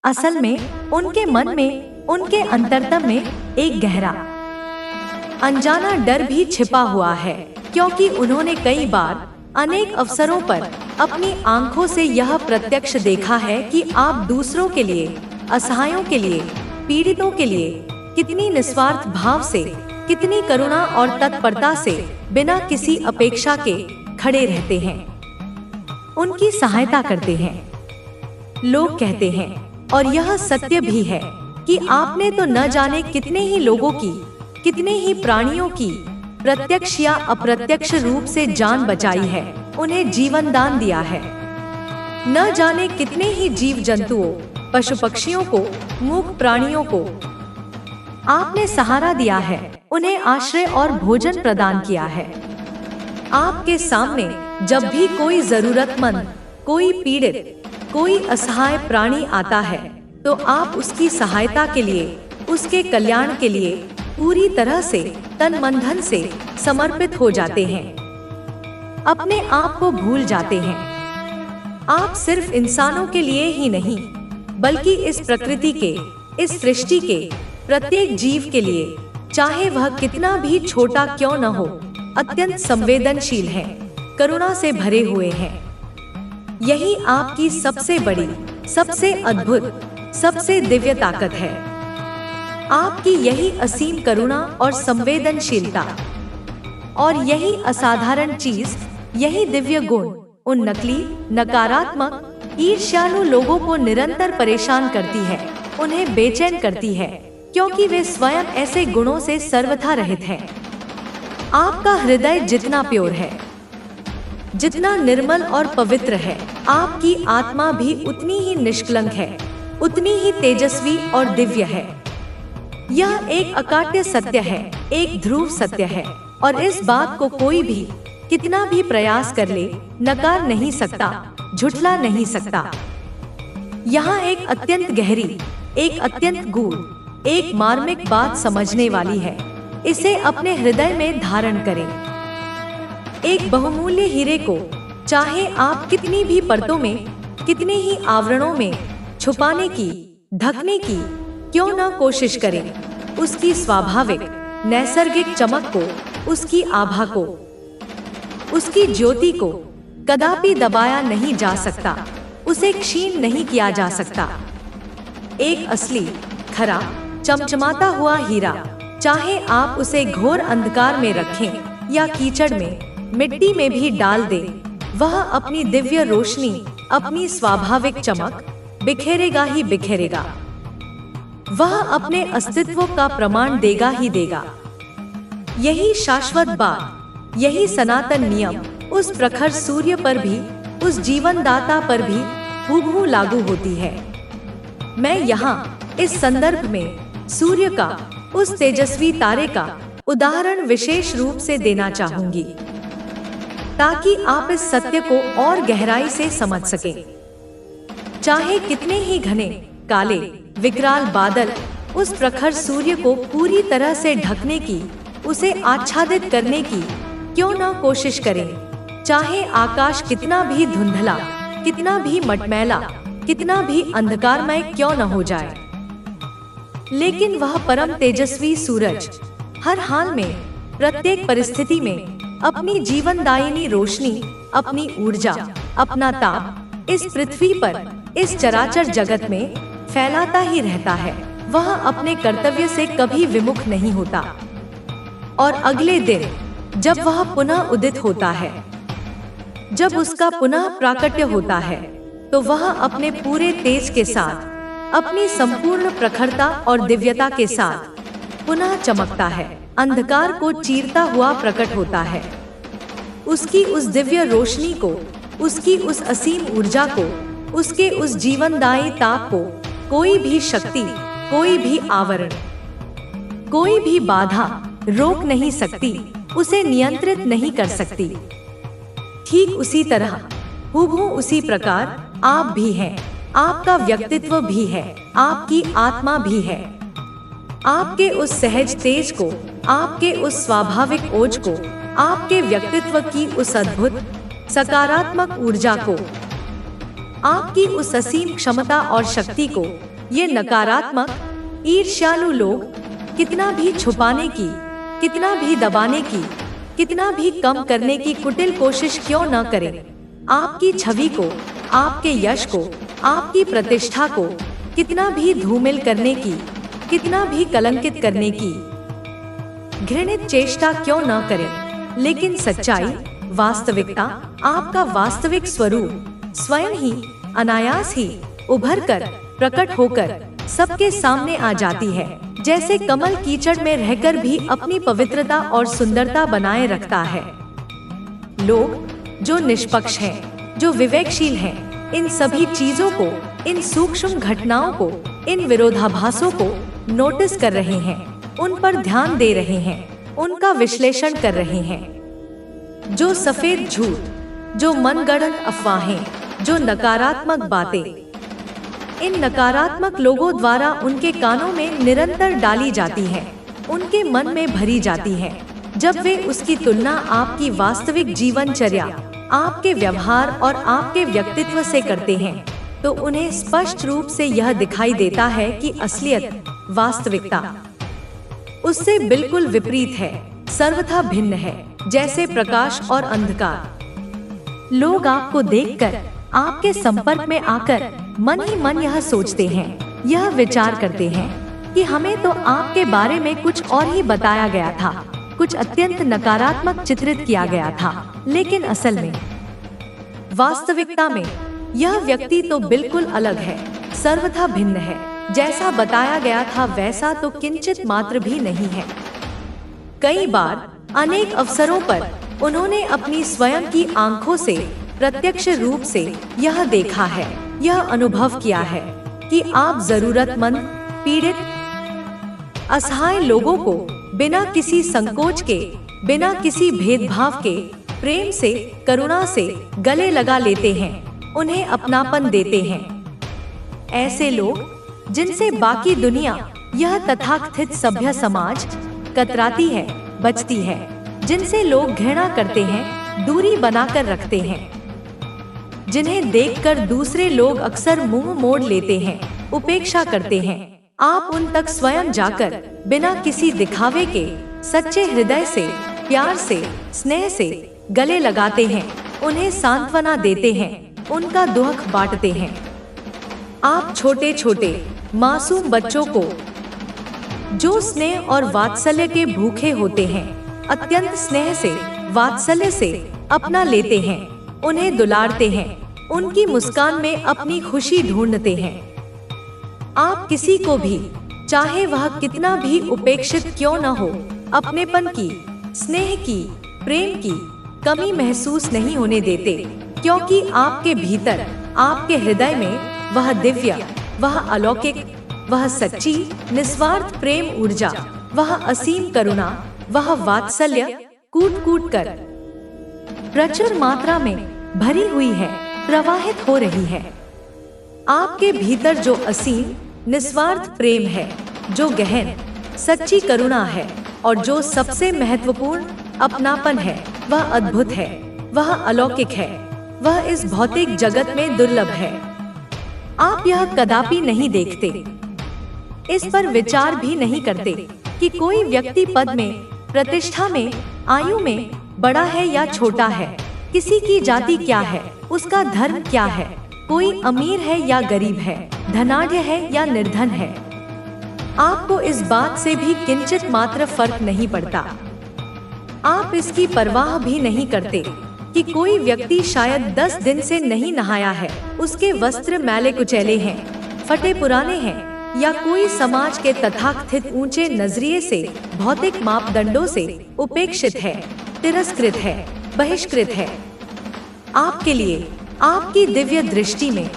असल में उनके मन में, उनके अंतरतम में एक गहरा, अनजाना डर भी छिपा हुआ है, क्योंकि उन्होंने कई बार, अनेक अवसरों पर अपनी आंखों से यह प्रत्यक्ष देखा है कि आप दूसरों के लिए, असहायों के लिए, पीड़ितों के लिए कितनी निस्वार्थ भाव से, कितनी करुणा और तत्परता से, बिना किसी अपेक्षा के खड़े रहते हैं, उनकी सहायता करते हैं। लोग कहते हैं, और यह सत्य भी है, कि आपने तो न जाने कितने ही लोगों की, कितने ही प्राणियों की प्रत्यक्ष या अप्रत्यक्ष रूप से जान बचाई है, उन्हें जीवन दान दिया है। न जाने कितने ही जीव जंतुओं, पशु पक्षियों को, मूक प्राणियों को आपने सहारा दिया है, उन्हें आश्रय और भोजन प्रदान किया है। आपके सामने जब भी कोई जरूरतमंद, कोई पीड़ित, कोई असहाय प्राणी आता है, तो आप उसकी सहायता के लिए, उसके कल्याण के लिए पूरी तरह से, तन मन धन से समर्पित हो जाते हैं, अपने आप को भूल जाते हैं। आप सिर्फ इंसानों के लिए ही नहीं, बल्कि इस प्रकृति के, इस सृष्टि के प्रत्येक जीव के लिए, चाहे वह कितना भी छोटा क्यों न हो, अत्यंत संवेदनशील हैं, करुणा से भरे हुए हैं। यही आपकी सबसे बड़ी, सबसे अद्भुत, सबसे दिव्य ताकत है। आपकी यही असीम करुणा और संवेदनशीलता, और यही असाधारण चीज, यही दिव्य गुण उन नकली, नकारात्मक, ईर्ष्यालु लोगों को निरंतर परेशान करती है, उन्हें बेचैन करती है, क्योंकि वे स्वयं ऐसे गुणों से सर्वथा रहित हैं। आपका हृदय जितना प्योर है, जितना निर्मल और पवित्र है, आपकी आत्मा भी उतनी ही निष्कलंक है, उतनी ही तेजस्वी और दिव्य है। यह एक अकाट्य सत्य है, एक ध्रुव सत्य है, और इस बात को कोई भी कितना भी प्रयास कर ले, नकार नहीं सकता, झुठला नहीं सकता। यहाँ एक अत्यंत गहरी, एक अत्यंत गूढ़, एक मार्मिक बात समझने वाली है, इसे अपने हृदय में धारण करें। एक बहुमूल्य हीरे को चाहे आप कितनी भी परतों में, कितने ही आवरणों में छुपाने की, ढकने की क्यों न कोशिश करें, उसकी स्वाभाविक नैसर्गिक चमक को, उसकी आभा को, उसकी ज्योति को कदापि दबाया नहीं जा सकता, उसे क्षीण नहीं किया जा सकता। एक असली, खरा, चमचमाता हुआ हीरा, चाहे आप उसे घोर अंधकार में रखें या कीचड़ में, मिट्टी में भी डाल दें, वह अपनी दिव्य रोशनी, अपनी स्वाभाविक चमक बिखेरेगा ही बिखेरेगा। वह अपने अस्तित्व का प्रमाण देगा ही देगा। यही शाश्वत बात, यही सनातन नियम उस प्रखर सूर्य पर भी, उस जीवनदाता पर भी हूबहू लागू होती है। मैं यहाँ इस संदर्भ में सूर्य का, उस तेजस्वी तारे का उदाहरण विशेष रूप से देना चाहूंगी, ताकि आप इस सत्य को और गहराई से समझ सकें। चाहे कितने ही घने, काले, विकराल बादल उस प्रखर सूर्य को पूरी तरह से ढकने की, उसे आच्छादित करने की क्यों न कोशिश करें, चाहे आकाश कितना भी धुंधला, कितना भी मटमैला, कितना भी अंधकारमय क्यों न हो जाए, लेकिन वह परम तेजस्वी सूरज हर हाल में, प्रत्येक परिस्थिति में अपनी जीवनदायिनी रोशनी, अपनी ऊर्जा, अपना ताप इस पृथ्वी पर, इस चराचर जगत में फैलाता ही रहता है। वह अपने कर्तव्य से कभी विमुख नहीं होता, और अगले दिन जब वह पुनः उदित होता है, जब उसका पुनः प्राकट्य होता है, तो वह अपने पूरे तेज के साथ, अपनी संपूर्ण प्रखरता और दिव्यता के साथ पुनः चमकता है, अंधकार को चीरता हुआ प्रकट होता है। उसकी उस दिव्य रोशनी को, उसकी उस असीम ऊर्जा को, उसके उस जीवनदायी ताप को कोई भी शक्ति, कोई भी आवरण, कोई भी बाधा रोक नहीं सकती, उसे नियंत्रित नहीं कर सकती। ठीक उसी तरह, हूबहू उसी प्रकार आप भी हैं, आपका व्यक्तित्व भी है, आपकी आत्मा भी है। आपके उस सहज तेज को, आपके उस स्वाभाविक ओज को, आपके व्यक्तित्व की उस अद्भुत सकारात्मक ऊर्जा को, आपकी उस असीम क्षमता और शक्ति को ये नकारात्मक, ईर्ष्यालु लोग कितना भी छुपाने की, कितना भी दबाने की, कितना भी कम करने की कुटिल कोशिश क्यों न करें, आपकी छवि को, आपके यश को, आपकी प्रतिष्ठा को कितना भी धूमिल करने की, कितना भी कलंकित करने की घृणित चेष्टा क्यों न करें, लेकिन सच्चाई, वास्तविकता, आपका वास्तविक स्वरूप स्वयं ही अनायास ही उभर कर, प्रकट होकर सबके सामने आ जाती है। जैसे कमल कीचड़ में रहकर भी अपनी पवित्रता और सुंदरता बनाए रखता है। लोग जो निष्पक्ष हैं, जो विवेकशील हैं, इन सभी चीजों को, इन सूक्ष्म घटनाओं को, इन विरोधाभासों को नोटिस कर रहे हैं, उन पर ध्यान दे रहे हैं, उनका विश्लेषण कर रहे हैं। जो सफेद झूठ, जो मनगढ़ंत अफवाहें, जो नकारात्मक बातें इन नकारात्मक लोगों द्वारा उनके कानों में निरंतर डाली जाती हैं, उनके मन में भरी जाती हैं, जब वे उसकी तुलना आपकी वास्तविक जीवनचर्या, आपके व्यवहार और आपके व्यक्तित्व से करते हैं, तो उन्हें स्पष्ट रूप से यह दिखाई देता है कि असलियत, वास्तविकता उससे बिल्कुल विपरीत है, सर्वथा भिन्न है, जैसे प्रकाश और अंधकार। लोग आपको देखकर, आपके संपर्क में आकर मन ही मन यह सोचते हैं, यह विचार करते हैं कि हमें तो आपके बारे में कुछ और ही बताया गया था, कुछ अत्यंत नकारात्मक चित्रित किया गया था, लेकिन असल में, वास्तविकता में यह व्यक्ति तो बिल्कुल अलग है, सर्वथा भिन्न है, जैसा बताया गया था वैसा तो किंचित मात्र भी नहीं है। कई बार, अनेक अवसरों पर उन्होंने अपनी स्वयं की आंखों से प्रत्यक्ष रूप से यह देखा है, यह अनुभव किया है कि आप जरूरतमंद, पीड़ित, असहाय लोगों को बिना किसी संकोच के, बिना किसी भेदभाव के प्रेम से, करुणा से गले लगा लेते हैं, उन्हें अपनापन देते हैं। ऐसे लोग जिनसे बाकी दुनिया यह तथाकथित सभ्य समाज कतराती है, बचती है, जिनसे लोग घृणा करते हैं, दूरी बनाकर रखते हैं, जिन्हें देखकर दूसरे लोग अक्सर मुंह मोड़ लेते हैं, उपेक्षा करते हैं। आप उन तक स्वयं जाकर बिना किसी दिखावे के सच्चे हृदय से, प्यार से, स्नेह से गले लगाते हैं, उन्हें सांत्वना देते हैं, उनका दुख बांटते हैं। आप छोटे छोटे मासूम बच्चों को जो स्नेह और वात्सल्य के भूखे होते हैं, अत्यंत स्नेह से, वात्सल्य से अपना लेते हैं, उन्हें दुलारते हैं, उनकी मुस्कान में अपनी खुशी ढूंढते हैं। आप किसी को भी, चाहे वह कितना भी उपेक्षित क्यों न हो, अपनेपन की, स्नेह की, प्रेम की कमी महसूस नहीं होने देते, क्योंकि आपके भीतर, आपके हृदय में वह दिव्य, वह अलौकिक, वह सच्ची निस्वार्थ प्रेम ऊर्जा, वह असीम करुणा, वह वात्सल्य कूट कूट कर प्रचुर मात्रा में भरी हुई है, प्रवाहित हो रही है। आपके भीतर जो असीम निस्वार्थ प्रेम है, जो गहन सच्ची करुणा है और जो सबसे महत्वपूर्ण अपनापन है, वह अद्भुत है, वह अलौकिक है, वह इस भौतिक जगत में दुर्लभ है। आप यह कदापि नहीं देखते, इस पर विचार भी नहीं करते कि कोई व्यक्ति पद में, प्रतिष्ठा में, आयु में बड़ा है या छोटा है, किसी की जाति क्या है, उसका धर्म क्या है, कोई अमीर है या गरीब है, धनाढ्य है या निर्धन है। आपको इस बात से भी किंचित मात्र फर्क नहीं पड़ता। आप इसकी परवाह भी नहीं करते कि कोई व्यक्ति शायद 10 दिन से नहीं नहाया है, उसके वस्त्र मैले कुचैले हैं, फटे पुराने हैं, या कोई समाज के तथाकथित ऊंचे नजरिए से, भौतिक मापदंडों से उपेक्षित है, तिरस्कृत है, बहिष्कृत है। आपके लिए, आपकी दिव्य दृष्टि में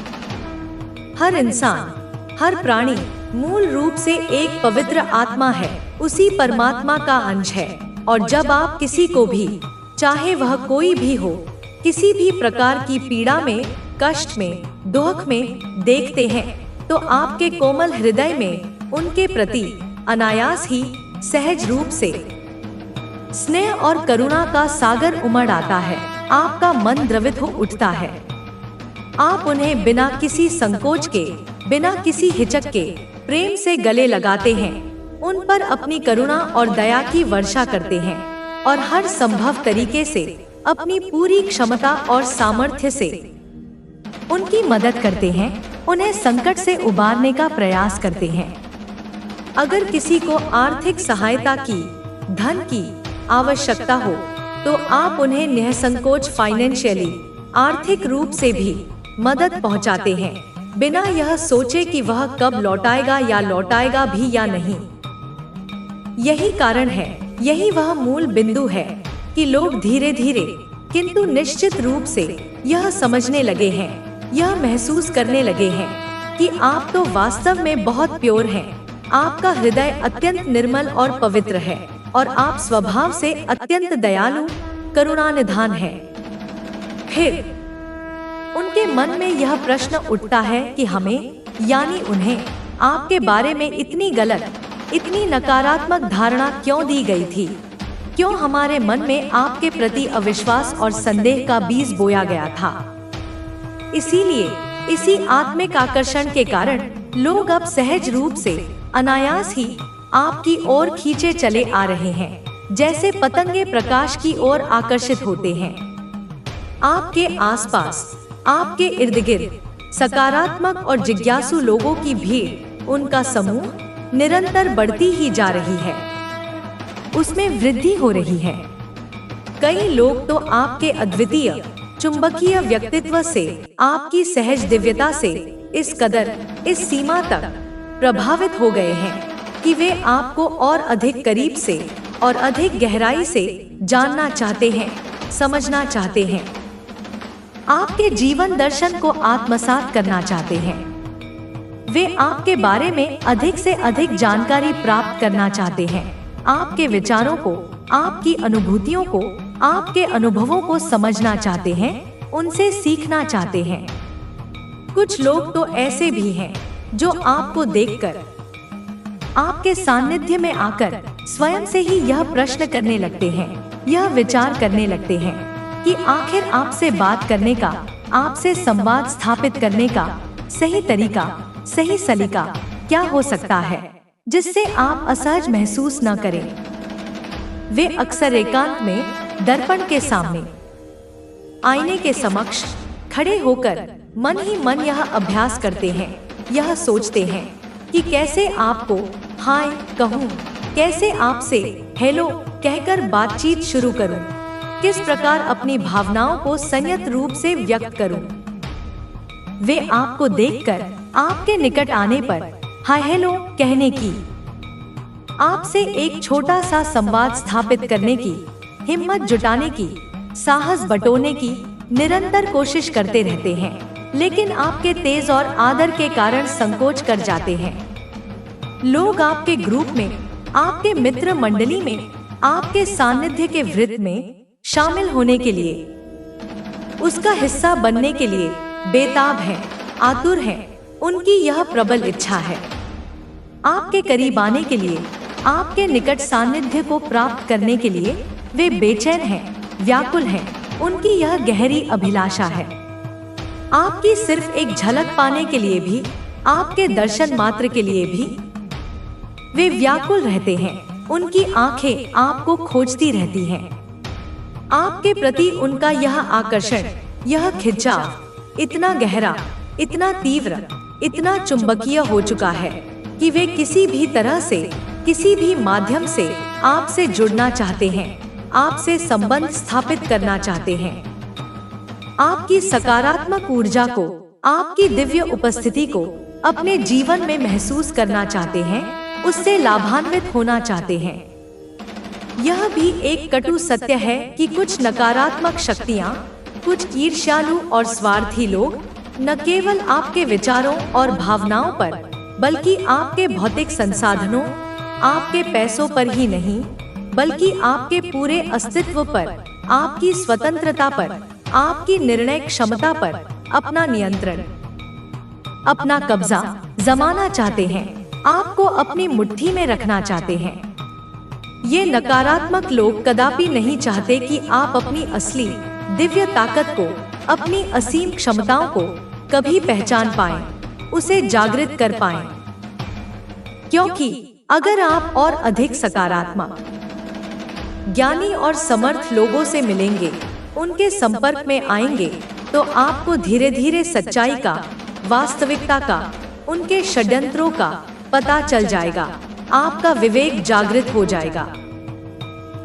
हर इंसान, हर प्राणी मूल रूप से एक पवित्र आत्मा है, उसी परमात्मा का अंश है। और जब आप किसी को भी, चाहे वह कोई भी हो, किसी भी प्रकार की पीड़ा में, कष्ट में, दुख में देखते हैं, तो आपके कोमल हृदय में उनके प्रति अनायास ही, सहज रूप से स्नेह और करुणा का सागर उमड़ आता है। आपका मन द्रवित हो उठता है। आप उन्हें बिना किसी संकोच के, बिना किसी हिचक के प्रेम से गले लगाते हैं, उन पर अपनी करुणा और दया की वर्षा करते हैं और हर संभव तरीके से, अपनी पूरी क्षमता और सामर्थ्य से उनकी मदद करते हैं, उन्हें संकट से उबारने का प्रयास करते हैं। अगर किसी को आर्थिक सहायता की, धन की आवश्यकता हो, तो आप उन्हें निःसंकोच फाइनेंशियली, आर्थिक रूप से भी मदद पहुंचाते हैं, बिना यह सोचे कि वह कब लौटाएगा या लौटाएगा भी या नहीं। यही कारण है, यही वह मूल बिंदु है कि लोग धीरे धीरे किंतु निश्चित रूप से यह समझने लगे हैं, यह महसूस करने लगे हैं कि आप तो वास्तव में बहुत प्योर हैं। आपका हृदय अत्यंत निर्मल और पवित्र है और आप स्वभाव से अत्यंत दयालु, करुणानिधान हैं। फिर उनके मन में यह प्रश्न उठता है कि हमें, यानी उन्हें, आपके बारे में इतनी गलत, इतनी नकारात्मक धारणा क्यों दी गई थी? क्यों हमारे मन में आपके प्रति अविश्वास और संदेह का बीज बोया गया था? इसीलिए इसी आत्मिक आकर्षण के कारण लोग अब सहज रूप से, अनायास ही आपकी ओर खींचे चले आ रहे हैं, जैसे पतंगे प्रकाश की ओर आकर्षित होते हैं। आपके आसपास, आपके इर्द गिर्द सकारात्मक और जिज्ञासु लोगों की भीड़, उनका समूह निरंतर बढ़ती ही जा रही है, उसमें वृद्धि हो रही है। कई लोग तो आपके अद्वितीय चुंबकीय व्यक्तित्व से, आपकी सहज दिव्यता से इस कदर, इस सीमा तक प्रभावित हो गए हैं कि वे आपको और अधिक करीब से और अधिक गहराई से जानना चाहते हैं, समझना चाहते हैं, आपके जीवन दर्शन को आत्मसात करना चाहते हैं। वे आपके बारे में अधिक से अधिक जानकारी प्राप्त करना चाहते हैं, आपके विचारों को, आपकी अनुभूतियों को, आपके अनुभवों को समझना चाहते हैं, उनसे सीखना चाहते हैं। कुछ लोग तो ऐसे भी हैं जो आपको देखकर आपके सानिध्य में आकर स्वयं से ही यह प्रश्न करने लगते हैं, यह विचार करने लगते हैं कि आखिर आपसे बात करने का, आपसे संवाद स्थापित करने का सही तरीका, सही सलीका क्या हो सकता है जिससे आप असहज महसूस न करें। वे अक्सर एकांत में दर्पण के सामने, आईने के समक्ष खड़े होकर मन ही मन यह अभ्यास करते हैं, यह सोचते हैं कि कैसे आपको हाय कहूँ, कैसे आपसे हेलो कहकर बातचीत शुरू करूं, किस प्रकार अपनी भावनाओं को संयत रूप से व्यक्त करूं। वे आपको देखकर आपके निकट आने पर हाय हेलो कहने की, आपसे एक छोटा सा संवाद स्थापित करने की, हिम्मत जुटाने की, साहस बटोरने की निरंतर कोशिश करते रहते हैं, लेकिन आपके तेज और आदर के कारण संकोच कर जाते हैं। लोग आपके ग्रुप में, आपके मित्र मंडली में, आपके सानिध्य के वृत्त में शामिल होने के लिए, उसका हिस्सा बनने के लिए बेताब हैं, आतुर हैं। उनकी यह प्रबल इच्छा है। आपके करीब आने के लिए, आपके निकट सानिध्य को प्राप्त करने के लिए वे बेचैन हैं, व्याकुल हैं। उनकी यह गहरी अभिलाषा है। आपकी सिर्फ एक झलक पाने के लिए भी, आपके दर्शन मात्र के लिए भी वे व्याकुल रहते हैं। उनकी आंखें आपको खोजती रहती हैं। आपके प्रति उनका यह आकर्षण, यह खिंचाव इतना गहरा, इतना तीव्र, इतना चुंबकीय हो चुका है कि वे किसी भी तरह से, किसी भी माध्यम से आपसे जुड़ना चाहते हैं, आपसे संबंध स्थापित करना चाहते हैं। आपकी सकारात्मक ऊर्जा को, आपकी दिव्य उपस्थिति को अपने जीवन में महसूस करना चाहते हैं, उससे लाभान्वित होना चाहते हैं। यह भी एक कटु सत्य है कि कुछ नकारात्मक शक्तियाँ, कुछ ईर्ष्यालु और स्वार्थी लोग न केवल आपके विचारों और भावनाओं पर, बल्कि आपके भौतिक संसाधनों, आपके पैसों पर ही नहीं, बल्कि आपके पूरे अस्तित्व पर, आपकी स्वतंत्रता पर, आपकी निर्णय क्षमता पर अपना नियंत्रण, अपना कब्जा जमाना चाहते हैं, आपको अपनी मुट्ठी में रखना चाहते हैं। ये नकारात्मक लोग कदापि नहीं चाहते कि आप अपनी असली दिव्य ताकत को, अपनी असीम क्षमताओं को कभी पहचान पाएं, उसे जागृत कर पाएं। क्योंकि अगर आप और अधिक सकारात्मक, ज्ञानी और समर्थ लोगों से मिलेंगे, उनके संपर्क में आएंगे, तो आपको धीरे धीरे सच्चाई का, वास्तविकता का, उनके षड्यंत्रों का पता चल जाएगा। आपका विवेक जागृत हो जाएगा।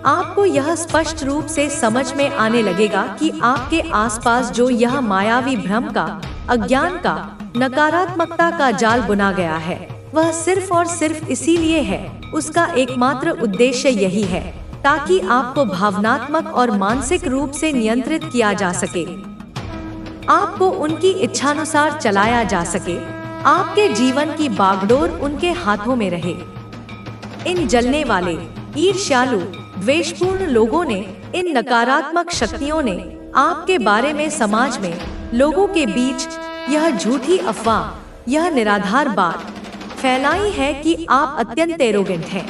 आपको यह स्पष्ट रूप से समझ में आने लगेगा कि आपके आसपास जो यह मायावी भ्रम का, अज्ञान का, नकारात्मकता का जाल बुना गया है, वह सिर्फ और सिर्फ इसीलिए है, उसका एकमात्र उद्देश्य यही है ताकि आपको भावनात्मक और मानसिक रूप से नियंत्रित किया जा सके, आपको उनकी इच्छानुसार चलाया जा सके, आपके जीवन की बागडोर उनके हाथों में रहे। इन जलने वाले, ईर्ष्यालु, द्वेषपूर्ण लोगों ने, इन नकारात्मक शक्तियों ने आपके बारे में समाज में, लोगों के बीच यह झूठी अफवाह, यह निराधार बात फैलाई है कि आप अत्यंत एरोगेंट हैं,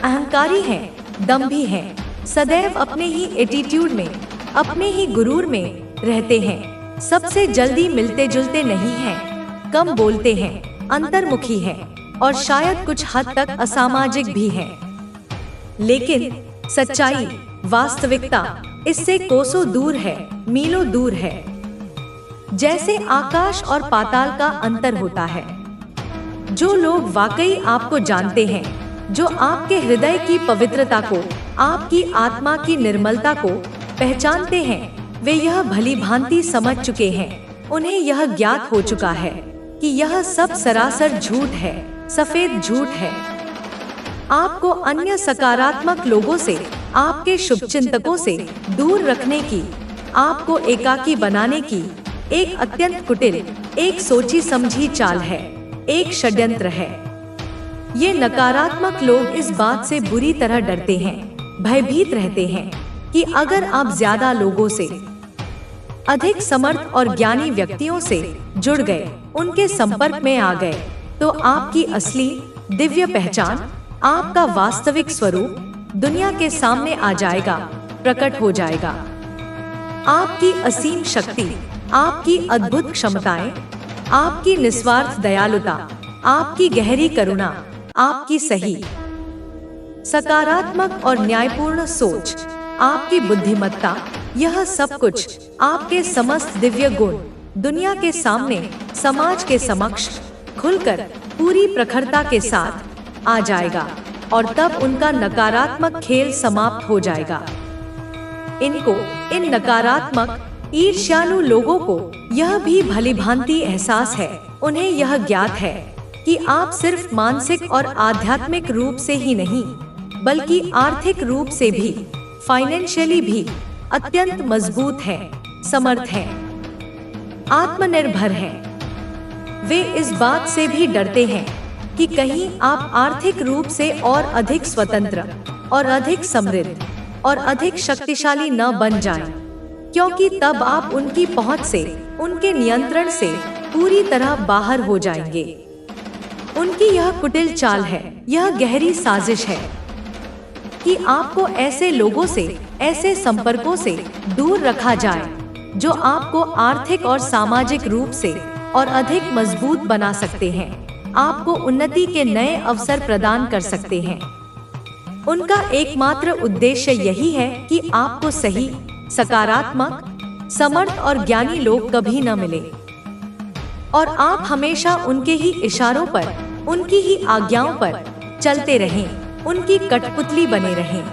अहंकारी हैं, दंभी हैं, सदैव अपने ही एटीट्यूड में, अपने ही गुरूर में रहते हैं, सबसे जल्दी मिलते जुलते नहीं हैं, कम बोलते हैं, अंतर्मुखी हैं और शायद कुछ हद तक असामाजिक भी हैं। लेकिन सच्चाई, वास्तविकता इससे कोसों दूर है, मीलों दूर है। जैसे आकाश और पाताल का अंतर होता है। जो लोग वाकई आपको जानते हैं, जो आपके हृदय की पवित्रता को, आपकी आत्मा की निर्मलता को पहचानते हैं, वे यह भली भांति समझ चुके हैं, उन्हें यह ज्ञात हो चुका है कि यह सब सरासर झूठ है, सफेद झूठ है। आपको अन्य सकारात्मक लोगों से, आपके शुभचिंतकों से दूर रखने की, आपको एकाकी बनाने की एक अत्यंत कुटिल, एक सोची समझी चाल है, एक षड्यंत्र है। ये नकारात्मक लोग इस बात से बुरी तरह डरते हैं, भयभीत रहते हैं कि अगर आप ज्यादा लोगों से, अधिक समर्थ और ज्ञानी व्यक्तियों से जुड़ गए, उनके संपर्क में आ गए, तो आपकी असली, दिव्य पहचान, आपका वास्तविक स्वरूप दुनिया के सामने आ जाएगा, प्रकट हो जाएगा। आपकी असीम शक्ति, आपकी अद्भुत क्षमताएं, आपकी निस्वार्थ दयालुता, आपकी गहरी करुणा, आपकी सही, सकारात्मक और न्यायपूर्ण सोच, आपकी बुद्धिमत्ता, यह सब कुछ आपके समस्त दिव्य गुण दुनिया के सामने, समाज के समक्ष खुलकर पूरी प्रखरता के साथ आ जाएगा और तब उनका नकारात्मक खेल समाप्त हो जाएगा। इन नकारात्मक ईर्ष्यालु लोगों को यह भी भलीभांति एहसास है, उन्हें यह ज्ञात है कि आप सिर्फ मानसिक और आध्यात्मिक रूप से ही नहीं बल्कि आर्थिक रूप से भी, फाइनेंशियली भी अत्यंत मजबूत हैं, समर्थ हैं, आत्मनिर्भर हैं। वे इस बात से भी डरते हैं कि कहीं आप आर्थिक रूप से और अधिक स्वतंत्र और अधिक समृद्ध और अधिक शक्तिशाली न बन जाएं, क्योंकि तब आप उनकी पहुंच से, उनके नियंत्रण से पूरी तरह बाहर हो जाएंगे। उनकी यह कुटिल चाल है, यह गहरी साजिश है कि आपको ऐसे लोगों से, ऐसे संपर्कों से दूर रखा जाए जो आपको आर्थिक और सामाजिक रूप से और अधिक मजबूत बना सकते हैं, आपको उन्नति के नए अवसर प्रदान कर सकते हैं। उनका एकमात्र उद्देश्य यही है कि आपको सही, सकारात्मक, समर्थ और ज्ञानी लोग कभी न मिले और आप हमेशा उनके ही इशारों पर, उनकी ही आज्ञाओं पर चलते रहें, उनकी कठपुतली बने रहें।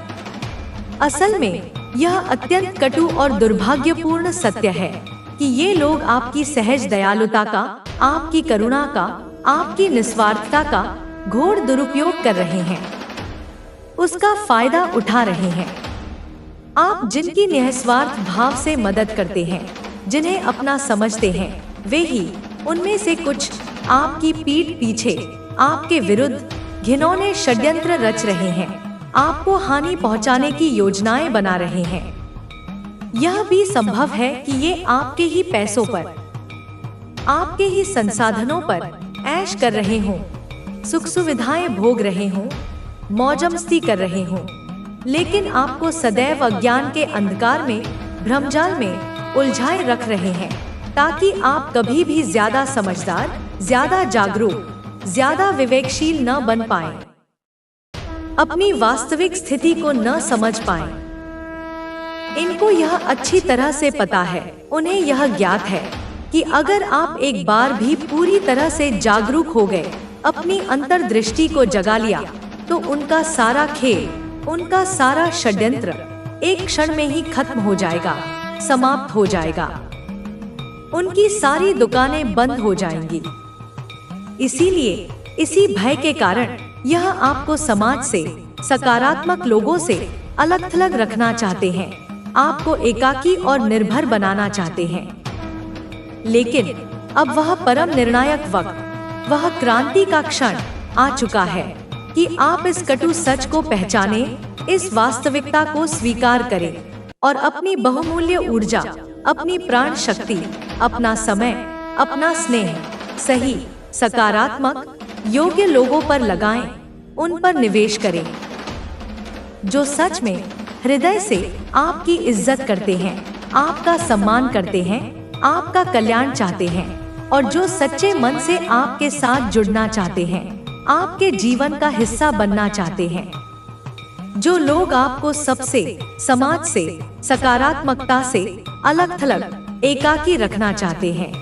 असल में यह अत्यंत कटु और दुर्भाग्यपूर्ण सत्य है कि ये लोग आपकी सहज दयालुता का, आपकी करुणा का, आपकी निस्वार्थता का घोर दुरुपयोग कर रहे हैं, उसका फायदा उठा रहे हैं। आप जिनकी निस्वार्थ भाव से मदद करते हैं, जिन्हें अपना समझते हैं, वे ही उनमें से कुछ आपकी पीठ पीछे आपके विरुद्ध घिनौने षड्यंत्र रच रहे हैं, आपको हानि पहुंचाने की योजनाएं बना रहे हैं। यह भी संभव है कि ये आपके ही पैसों पर, आपके ही संसाधनों पर ऐश कर रहे हों, सुख सुविधाएं भोग रहे हों, मौजमस्ती कर रहे हों, लेकिन आपको सदैव अज्ञान के अंधकार में, भ्रमजाल में उलझाए रख रहे हैं, ताकि आप कभी भी ज्यादा समझदार, ज्यादा जागरूक, ज्यादा विवेकशील न बन पाएं, अपनी वास्तविक स्थिति को न समझ पाएं। इनको यह अच्छी तरह से पता है, उन्हें यह ज्ञात है कि अगर आप एक बार भी पूरी तरह से जागरूक हो गए, अपनी अंतर्दृष्टि को जगा लिया, तो उनका सारा खेल, उनका सारा षड्यंत्र एक क्षण में ही खत्म हो जाएगा, समाप्त हो जाएगा। उनकी सारी दुकानें बंद हो जाएंगी। इसीलिए, इसी भय के कारण यह आपको समाज से, सकारात्मक लोगों से अलग थलग रखना चाहते हैं, आपको एकाकी और निर्भर बनाना चाहते हैं। लेकिन अब वह परम निर्णायक वक्त, वह क्रांति का क्षण आ चुका है कि आप इस कटु सच को पहचाने, इस वास्तविकता को स्वीकार करें और अपनी बहुमूल्य ऊर्जा, अपनी प्राण शक्ति, अपना समय, अपना स्नेह सही, सकारात्मक, योग्य लोगों पर लगाएं, उन पर निवेश करें जो सच में हृदय से आपकी इज्जत करते हैं, आपका सम्मान करते हैं, आपका कल्याण चाहते हैं और जो सच्चे मन से आपके साथ जुड़ना चाहते हैं, आपके जीवन का हिस्सा बनना चाहते हैं। जो लोग आपको सबसे, समाज से, सकारात्मकता से अलग थलग, एकाकी रखना चाहते हैं,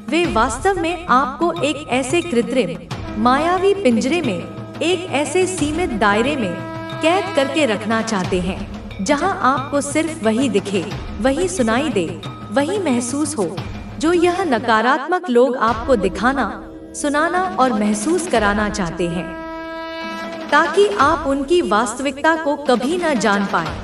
वे वास्तव में आपको एक ऐसे कृत्रिम, मायावी पिंजरे में, एक ऐसे सीमित दायरे में कैद करके रखना चाहते हैं जहां आपको सिर्फ वही दिखे, वही सुनाई दे, वही महसूस हो जो यह नकारात्मक लोग आपको दिखाना, सुनाना और महसूस कराना चाहते हैं, ताकि आप उनकी वास्तविकता को कभी न जान पाएं।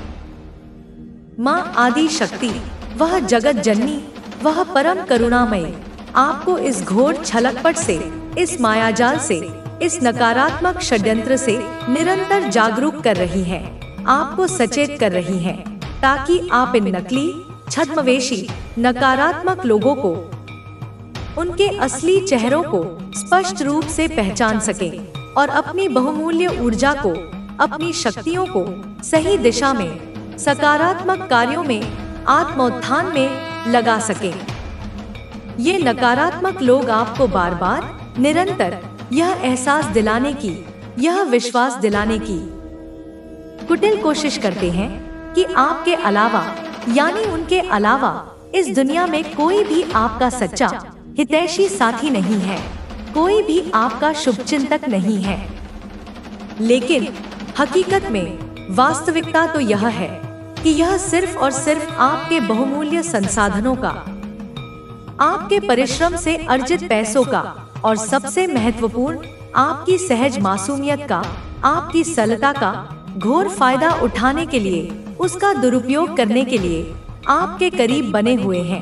माँ आदि शक्ति, वह जगत जननी, वह परम करुणामयी आपको इस घोर छलकपट से, इस मायाजाल से, इस नकारात्मक षड्यंत्र से निरंतर जागरूक कर रही है, आपको सचेत कर रही है, ताकि आप इन नकली, छद्मवेशी, नकारात्मक लोगों को, उनके असली चेहरों को स्पष्ट रूप से पहचान सकें। और अपनी बहुमूल्य ऊर्जा को, अपनी शक्तियों को सही दिशा में, सकारात्मक कार्यों में, आत्मोत्थान में लगा सकें। ये नकारात्मक लोग आपको बार बार निरंतर यह एहसास दिलाने की, यह विश्वास दिलाने की कुटिल कोशिश करते हैं कि आपके अलावा, यानी उनके अलावा इस दुनिया में कोई भी आपका सच्चा हितैषी साथी नहीं है, कोई भी आपका शुभचिंतक नहीं है। लेकिन हकीकत में वास्तविकता तो यह है कि यह सिर्फ और सिर्फ आपके बहुमूल्य संसाधनों का, आपके परिश्रम से अर्जित पैसों का और सबसे महत्वपूर्ण आपकी सहज मासूमियत का, आपकी सरलता का घोर फायदा उठाने के लिए, उसका दुरुपयोग करने के लिए आपके करीब बने हुए हैं,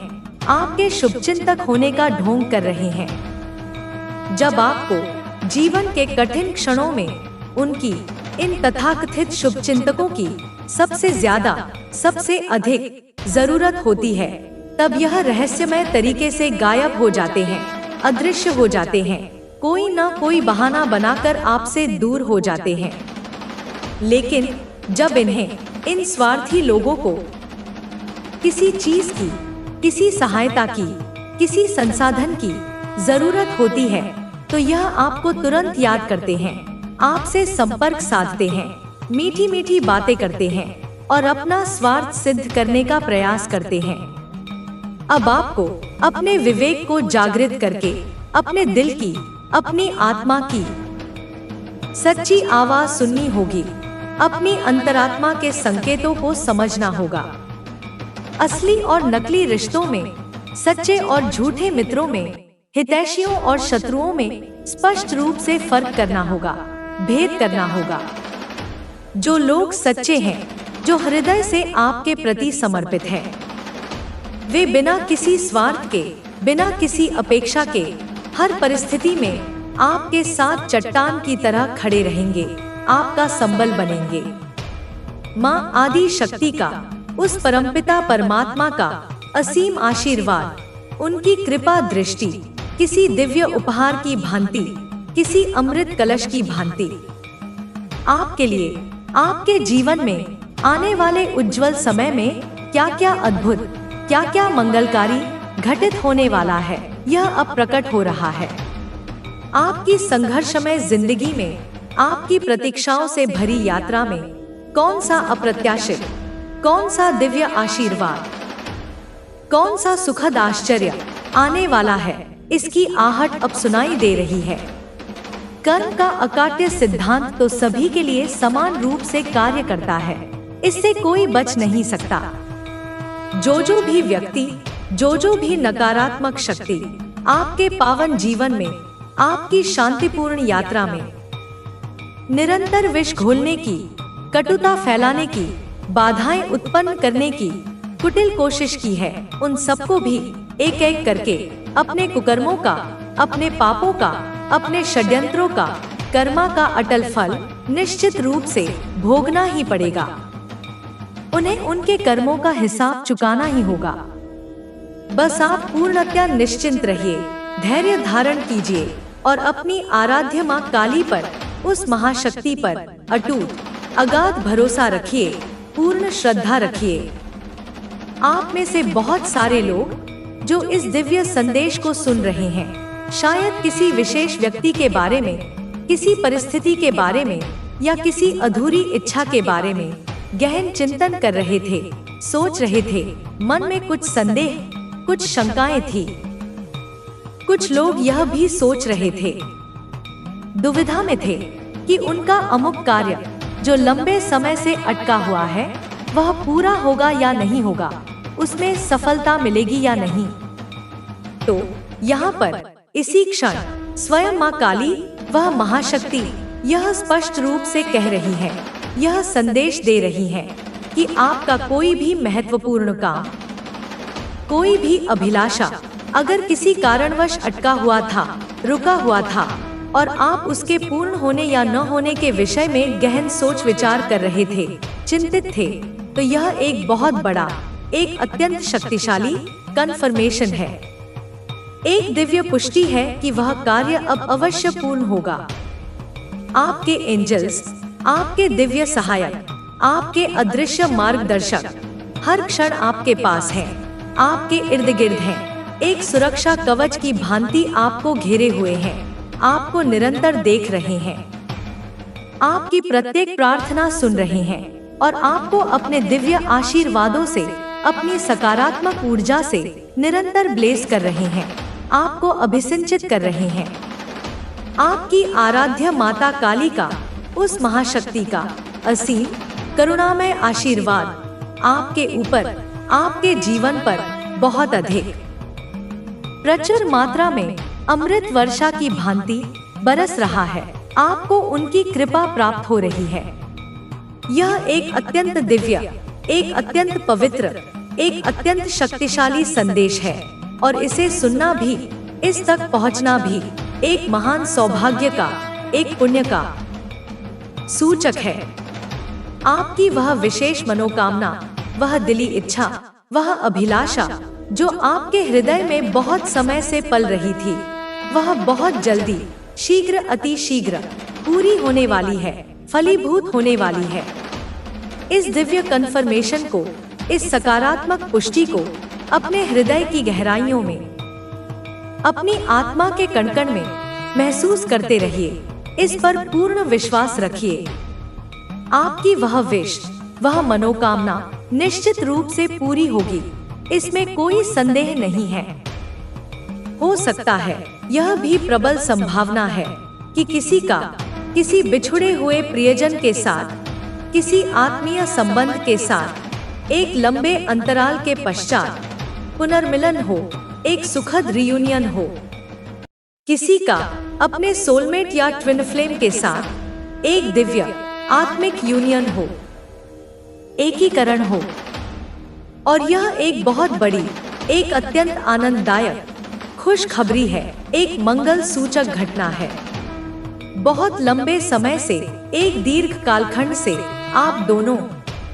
आपके शुभचिंतक होने का ढोंग कर रहे हैं। जब आपको जीवन के कठिन क्षणों में उनकी, इन तथाकथित शुभचिंतकों की सबसे ज्यादा, सबसे अधिक जरूरत होती है, तब यह रहस्यमय तरीके से गायब हो जाते हैं, अदृश्य हो जाते हैं, कोई ना कोई बहाना बनाकर आपसे दूर हो जाते हैं। लेकिन जब इन्हें, इन स्वार्थी लोगों को किसी चीज की, किसी सहायता की, किसी संसाधन की जरूरत होती है, तो यह आपको तुरंत याद करते हैं, आपसे संपर्क साधते हैं, मीठी मीठी बातें करते हैं और अपना स्वार्थ सिद्ध करने का प्रयास करते हैं। अब आपको अपने विवेक को जागृत करके अपने दिल की, अपनी आत्मा की सच्ची आवाज सुननी होगी, अपनी अंतरात्मा के संकेतों को समझना होगा। असली और नकली रिश्तों में, सच्चे और झूठे मित्रों में, हितैषियों और शत्रुओं में स्पष्ट रूप से फर्क करना होगा, भेद करना होगा। जो लोग सच्चे हैं, जो हृदय से आपके प्रति समर्पित हैं, वे बिना किसी स्वार्थ के, बिना किसी अपेक्षा के हर परिस्थिति में आपके साथ चट्टान की तरह खड़े रहेंगे, आपका संबल बनेंगे। माँ आदि शक्ति का, उस परमपिता परमात्मा का असीम आशीर्वाद, उनकी कृपा दृष्टि किसी दिव्य उपहार की भांति, किसी अमृत कलश की भांति आपके लिए, आपके जीवन में आने वाले उज्जवल समय में क्या क्या अद्भुत, क्या क्या मंगलकारी घटित होने वाला है, यह अब प्रकट हो रहा है। आपकी संघर्षमय जिंदगी में, आपकी प्रतीक्षाओं से भरी यात्रा में कौन सा अप्रत्याशित, कौन सा दिव्य आशीर्वाद, कौन सा सुखद आश्चर्य आने वाला है, इसकी आहट अब सुनाई दे रही है। कर्म का अकाट्य सिद्धांत तो सभी के लिए समान रूप से कार्य करता है, इससे कोई बच नहीं सकता। जो भी व्यक्ति, जो भी नकारात्मक शक्ति आपके पावन जीवन में, आपकी शांतिपूर्ण यात्रा में निरंतर विष घोलने की, कटुता फैलाने की, बाधाएं उत्पन्न करने की कुटिल कोशिश की है, उन सबको भी एक एक करके अपने कुकर्मों का, अपने पापों का, अपने षड्यंत्रों का, कर्मा का अटल फल निश्चित रूप से भोगना ही पड़ेगा। उन्हें उनके कर्मों का हिसाब चुकाना ही होगा। बस आप पूर्णतया निश्चिंत रहिए, धैर्य धारण कीजिए और अपनी आराध्य मां काली पर, उस महाशक्ति पर अटूट अगाध भरोसा रखिए, पूर्ण श्रद्धा रखिए। आप में से बहुत सारे लोग जो इस दिव्य संदेश को सुन रहे हैं, शायद किसी विशेष व्यक्ति के बारे में, किसी परिस्थिति के बारे में या किसी अधूरी इच्छा के बारे में गहन चिंतन कर रहे थे, सोच रहे थे, मन में कुछ संदेह, कुछ शंकाएं थी। कुछ लोग यह भी सोच रहे थे, दुविधा में थे कि उनका अमुक कार्य जो लंबे समय से अटका हुआ है, वह पूरा होगा या नहीं होगा, उसमें सफलता मिलेगी या नहीं। तो यहाँ पर इसी क्षण स्वयं मां काली, वह महाशक्ति, यह स्पष्ट रूप से कह रही है, यह संदेश दे रही है कि आपका कोई भी महत्वपूर्ण काम, कोई भी अभिलाषा अगर किसी कारणवश अटका हुआ था, रुका हुआ था और आप उसके पूर्ण होने या न होने के विषय में गहन सोच विचार कर रहे थे, चिंतित थे, तो यह एक बहुत बड़ा, एक अत्यंत शक्तिशाली कन्फर्मेशन है, एक दिव्य पुष्टि है कि वह कार्य अब अवश्य पूर्ण होगा। आपके एंजल्स, आपके दिव्य सहायक, आपके अदृश्य मार्गदर्शक हर क्षण आपके पास हैं, आपके इर्द गिर्द हैं, एक सुरक्षा कवच की भांति आपको घेरे हुए हैं, आपको निरंतर देख रहे हैं, आपकी प्रत्येक प्रार्थना सुन रहे हैं और आपको अपने दिव्य आशीर्वादों से, अपनी सकारात्मक ऊर्जा से निरंतर ब्लेस कर रहे हैं, आपको अभिसिंचित कर रहे हैं। आपकी आराध्य माता काली का, उस महाशक्ति का असीम करुणामय आशीर्वाद आपके ऊपर, आपके जीवन पर बहुत अधिक प्रचुर मात्रा में अमृत वर्षा की भांति बरस रहा है। आपको उनकी कृपा प्राप्त हो रही है। यह एक अत्यंत दिव्य, एक अत्यंत पवित्र, एक अत्यंत शक्तिशाली संदेश है और इसे सुनना भी, इस तक पहुंचना भी एक महान सौभाग्य का, एक पुण्य का सूचक है। आपकी वह विशेष मनोकामना, वह दिली इच्छा, वह अभिलाषा जो आपके हृदय में बहुत समय से पल रही थी, वह बहुत जल्दी, शीघ्र, अति शीघ्र पूरी होने वाली है, फलीभूत होने वाली है। इस दिव्य कन्फर्मेशन को, इस सकारात्मक पुष्टि को अपने हृदय की गहराइयों में, अपनी आत्मा के कण-कण में महसूस करते रहिए। इस पर पूर्ण विश्वास रखिए। आपकी वह विश, वह मनोकामना निश्चित रूप से पूरी होगी, इसमें कोई संदेह नहीं है। हो सकता है, यह भी प्रबल संभावना है कि किसी बिछुड़े हुए प्रियजन के साथ, किसी आत्मीय संबंध के साथ एक लंबे अंतराल के पश्चात पुनर्मिलन हो, एक सुखद रियूनियन हो। किसी का अपने सोलमेट या ट्विन फ्लेम के साथ एक दिव्य आत्मिक यूनियन हो, एकीकरण हो। और यह एक बहुत बड़ी, एक अत्यंत आनंददायक खुशखबरी है, एक मंगल सूचक घटना है। बहुत लंबे समय से, एक दीर्घ कालखंड से आप दोनों,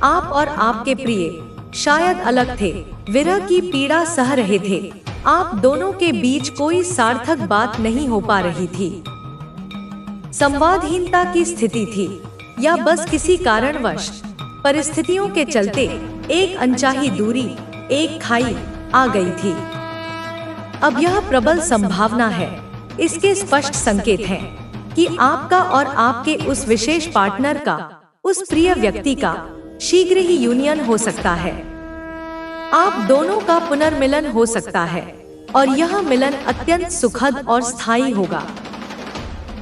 आप और आपके प्रिय शायद अलग थे, विरह की पीड़ा सह रहे थे। आप दोनों के बीच कोई सार्थक बात नहीं हो पा रही थी, संवादहीनता की स्थिति थी, या बस किसी कारणवश, परिस्थितियों के चलते एक अनचाही दूरी, एक खाई आ गई थी। अब यह प्रबल संभावना है, इसके स्पष्ट संकेत हैं कि आपका और आपके उस विशेष पार्टनर का, उस प्रिय व्यक्ति का शीघ्र ही यूनियन हो सकता है। आप दोनों का पुनर्मिलन हो सकता है और यह मिलन अत्यंत सुखद और स्थायी होगा।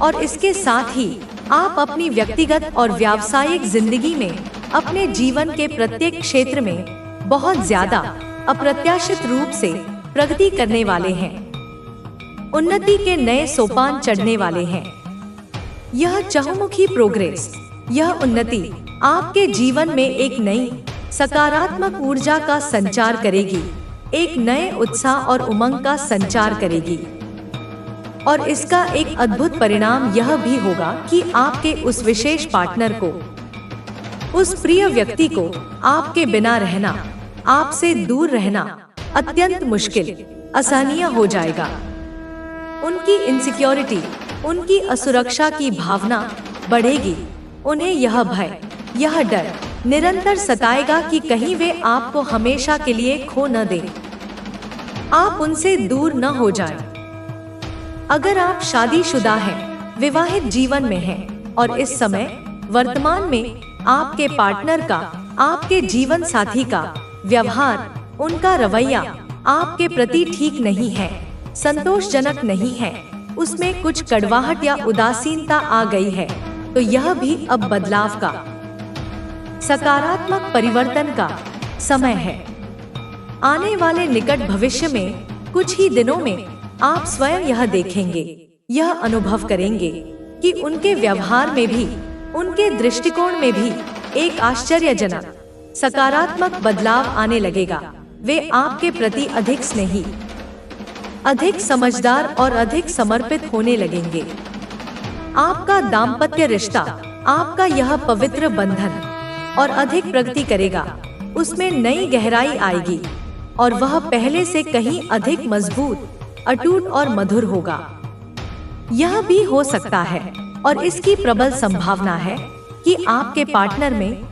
और इसके साथ ही आप अपनी व्यक्तिगत और व्यावसायिक जिंदगी में, अपने जीवन के प्रत्येक क्षेत्र में बहुत ज्यादा अप्रत्याशित रूप से प्रगति करने वाले हैं, उन्नति के नए सोपान चढ़ने वाले हैं। यह चहुमुखी प्रोग्रेस, यह उन्नति आपके जीवन में एक नई सकारात्मक ऊर्जा का संचार करेगी, एक नए उत्साह और उमंग का संचार करेगी। और इसका एक अद्भुत परिणाम यह भी होगा कि आपके उस विशेष पार्टनर को, उस प्रिय व्यक्ति को आपके बिना रहना, आपसे दूर रहना अत्यंत मुश्किल, असहनीय हो जाएगा। उनकी इनसिक्योरिटी, उनकी असुरक्षा की भावना बढ़ेगी। उन्हें यह भय, यह डर निरंतर सताएगा कि कहीं वे आपको हमेशा के लिए खो न दें, आप उनसे दूर न हो जाएं। अगर आप शादीशुदा हैं, विवाहित जीवन में हैं और इस समय वर्तमान में आपके पार्टनर का, आपके जीवन साथी का व्यवहार, उनका रवैया आपके प्रति ठीक नहीं है, संतोषजनक नहीं है, उसमें कुछ कड़वाहट या उदासीनता आ गई है, तो यह भी अब बदलाव का, सकारात्मक परिवर्तन का समय है। आने वाले निकट भविष्य में कुछ ही दिनों में आप स्वयं यह देखेंगे, यह अनुभव करेंगे कि उनके व्यवहार में भी, उनके दृष्टिकोण में भी एक आश्चर्यजनक सकारात्मक बदलाव आने लगेगा। वे आपके प्रति अधिक स्नेही, अधिक समझदार और अधिक समर्पित होने लगेंगे। आपका दाम्पत्य रिश्ता, आपका यह पवित्र बंधन और अधिक प्रगति करेगा, उसमें नई गहराई आएगी और वह पहले से कहीं अधिक मजबूत, अटूट और मधुर होगा। यह भी हो सकता है और इसकी प्रबल संभावना है कि आपके पार्टनर में,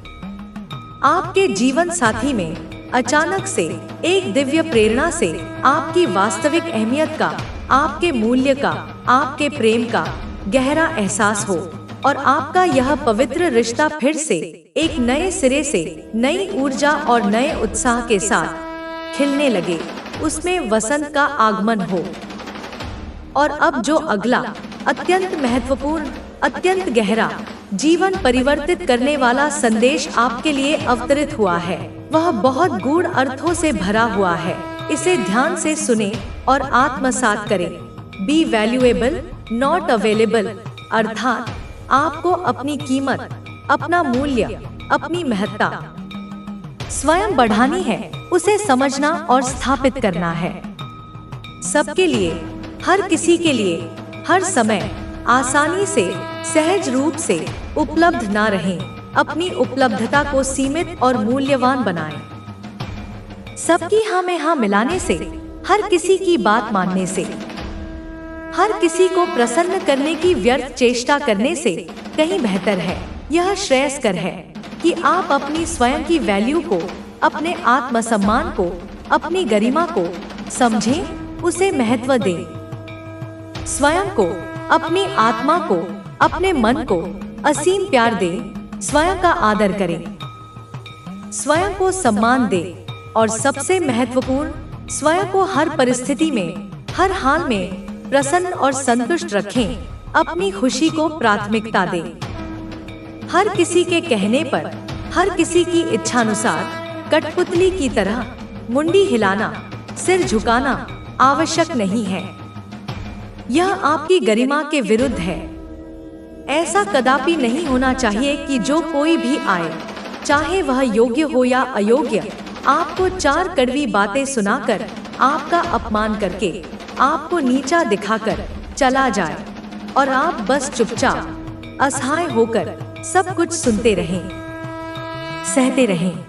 आपके जीवन साथी में अचानक से एक दिव्य प्रेरणा से आपकी वास्तविक अहमियत का, आपके मूल्य का, आपके प्रेम का गहरा एहसास हो और आपका यह पवित्र रिश्ता फिर से एक नए सिरे से, नई ऊर्जा और नए उत्साह के साथ खिलने लगे, उसमें वसंत का आगमन हो। और अब जो अगला अत्यंत महत्वपूर्ण, अत्यंत गहरा, जीवन परिवर्तित करने वाला संदेश आपके लिए अवतरित हुआ है, वह बहुत गूढ़ अर्थों से भरा हुआ है। इसे ध्यान से सुने और आत्मसात करें। बी वैल्यूएबल नॉट अवेलेबल, अर्थात आपको अपनी कीमत, अपना मूल्य, अपनी महत्ता स्वयं बढ़ानी है, उसे समझना और स्थापित करना है। सबके लिए, हर किसी के लिए, हर समय आसानी से, सहज रूप से उपलब्ध ना रहें। अपनी उपलब्धता को सीमित और मूल्यवान बनाएं। सबकी हाँ में हाँ मिलाने से, हर किसी की बात मानने से, हर किसी को प्रसन्न करने की व्यर्थ चेष्टा करने से कहीं बेहतर है, यह श्रेयस्कर है कि आप अपनी स्वयं की वैल्यू को, अपने आत्मसम्मान को, अपनी गरिमा को समझें, उसे महत्व दें। स्वयं को, अपनी आत्मा को, अपने मन को असीम प्यार दें, स्वयं का आदर करें, स्वयं को सम्मान दें और सबसे महत्वपूर्ण, स्वयं को हर परिस्थिति में, हर हाल में प्रसन्न और संतुष्ट रखें। अपनी खुशी को प्राथमिकता दें। हर किसी के कहने पर, हर किसी की इच्छानुसार कठपुतली की तरह मुंडी हिलाना, सिर झुकाना आवश्यक नहीं है। यह आपकी गरिमा के विरुद्ध है। ऐसा कदापि नहीं होना चाहिए कि जो कोई भी आए, चाहे वह योग्य हो या अयोग्य, आपको चार कड़वी बातें सुनाकर, आपका अपमान करके, आपको नीचा दिखाकर चला जाए और आप बस चुपचाप असहाय होकर सब कुछ सुनते रहें, सहते रहें।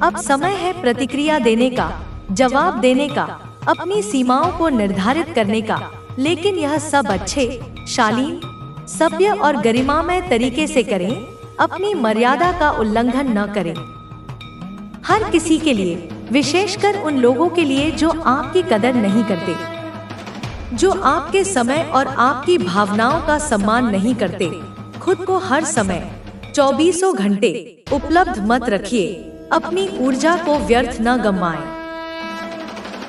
अब समय है प्रतिक्रिया देने का, जवाब देने का, अपनी सीमाओं को निर्धारित करने का, लेकिन यह सब अच्छे, शालीन, सभ्य और गरिमामय तरीके से करें। अपनी मर्यादा का उल्लंघन न करें। हर किसी के लिए, विशेषकर उन लोगों के लिए जो आपकी कदर नहीं करते, जो आपके समय और आपकी भावनाओं का सम्मान नहीं करते, खुद को हर समय 24 घंटे उपलब्ध मत रखिए। अपनी ऊर्जा को व्यर्थ न गंवाएं।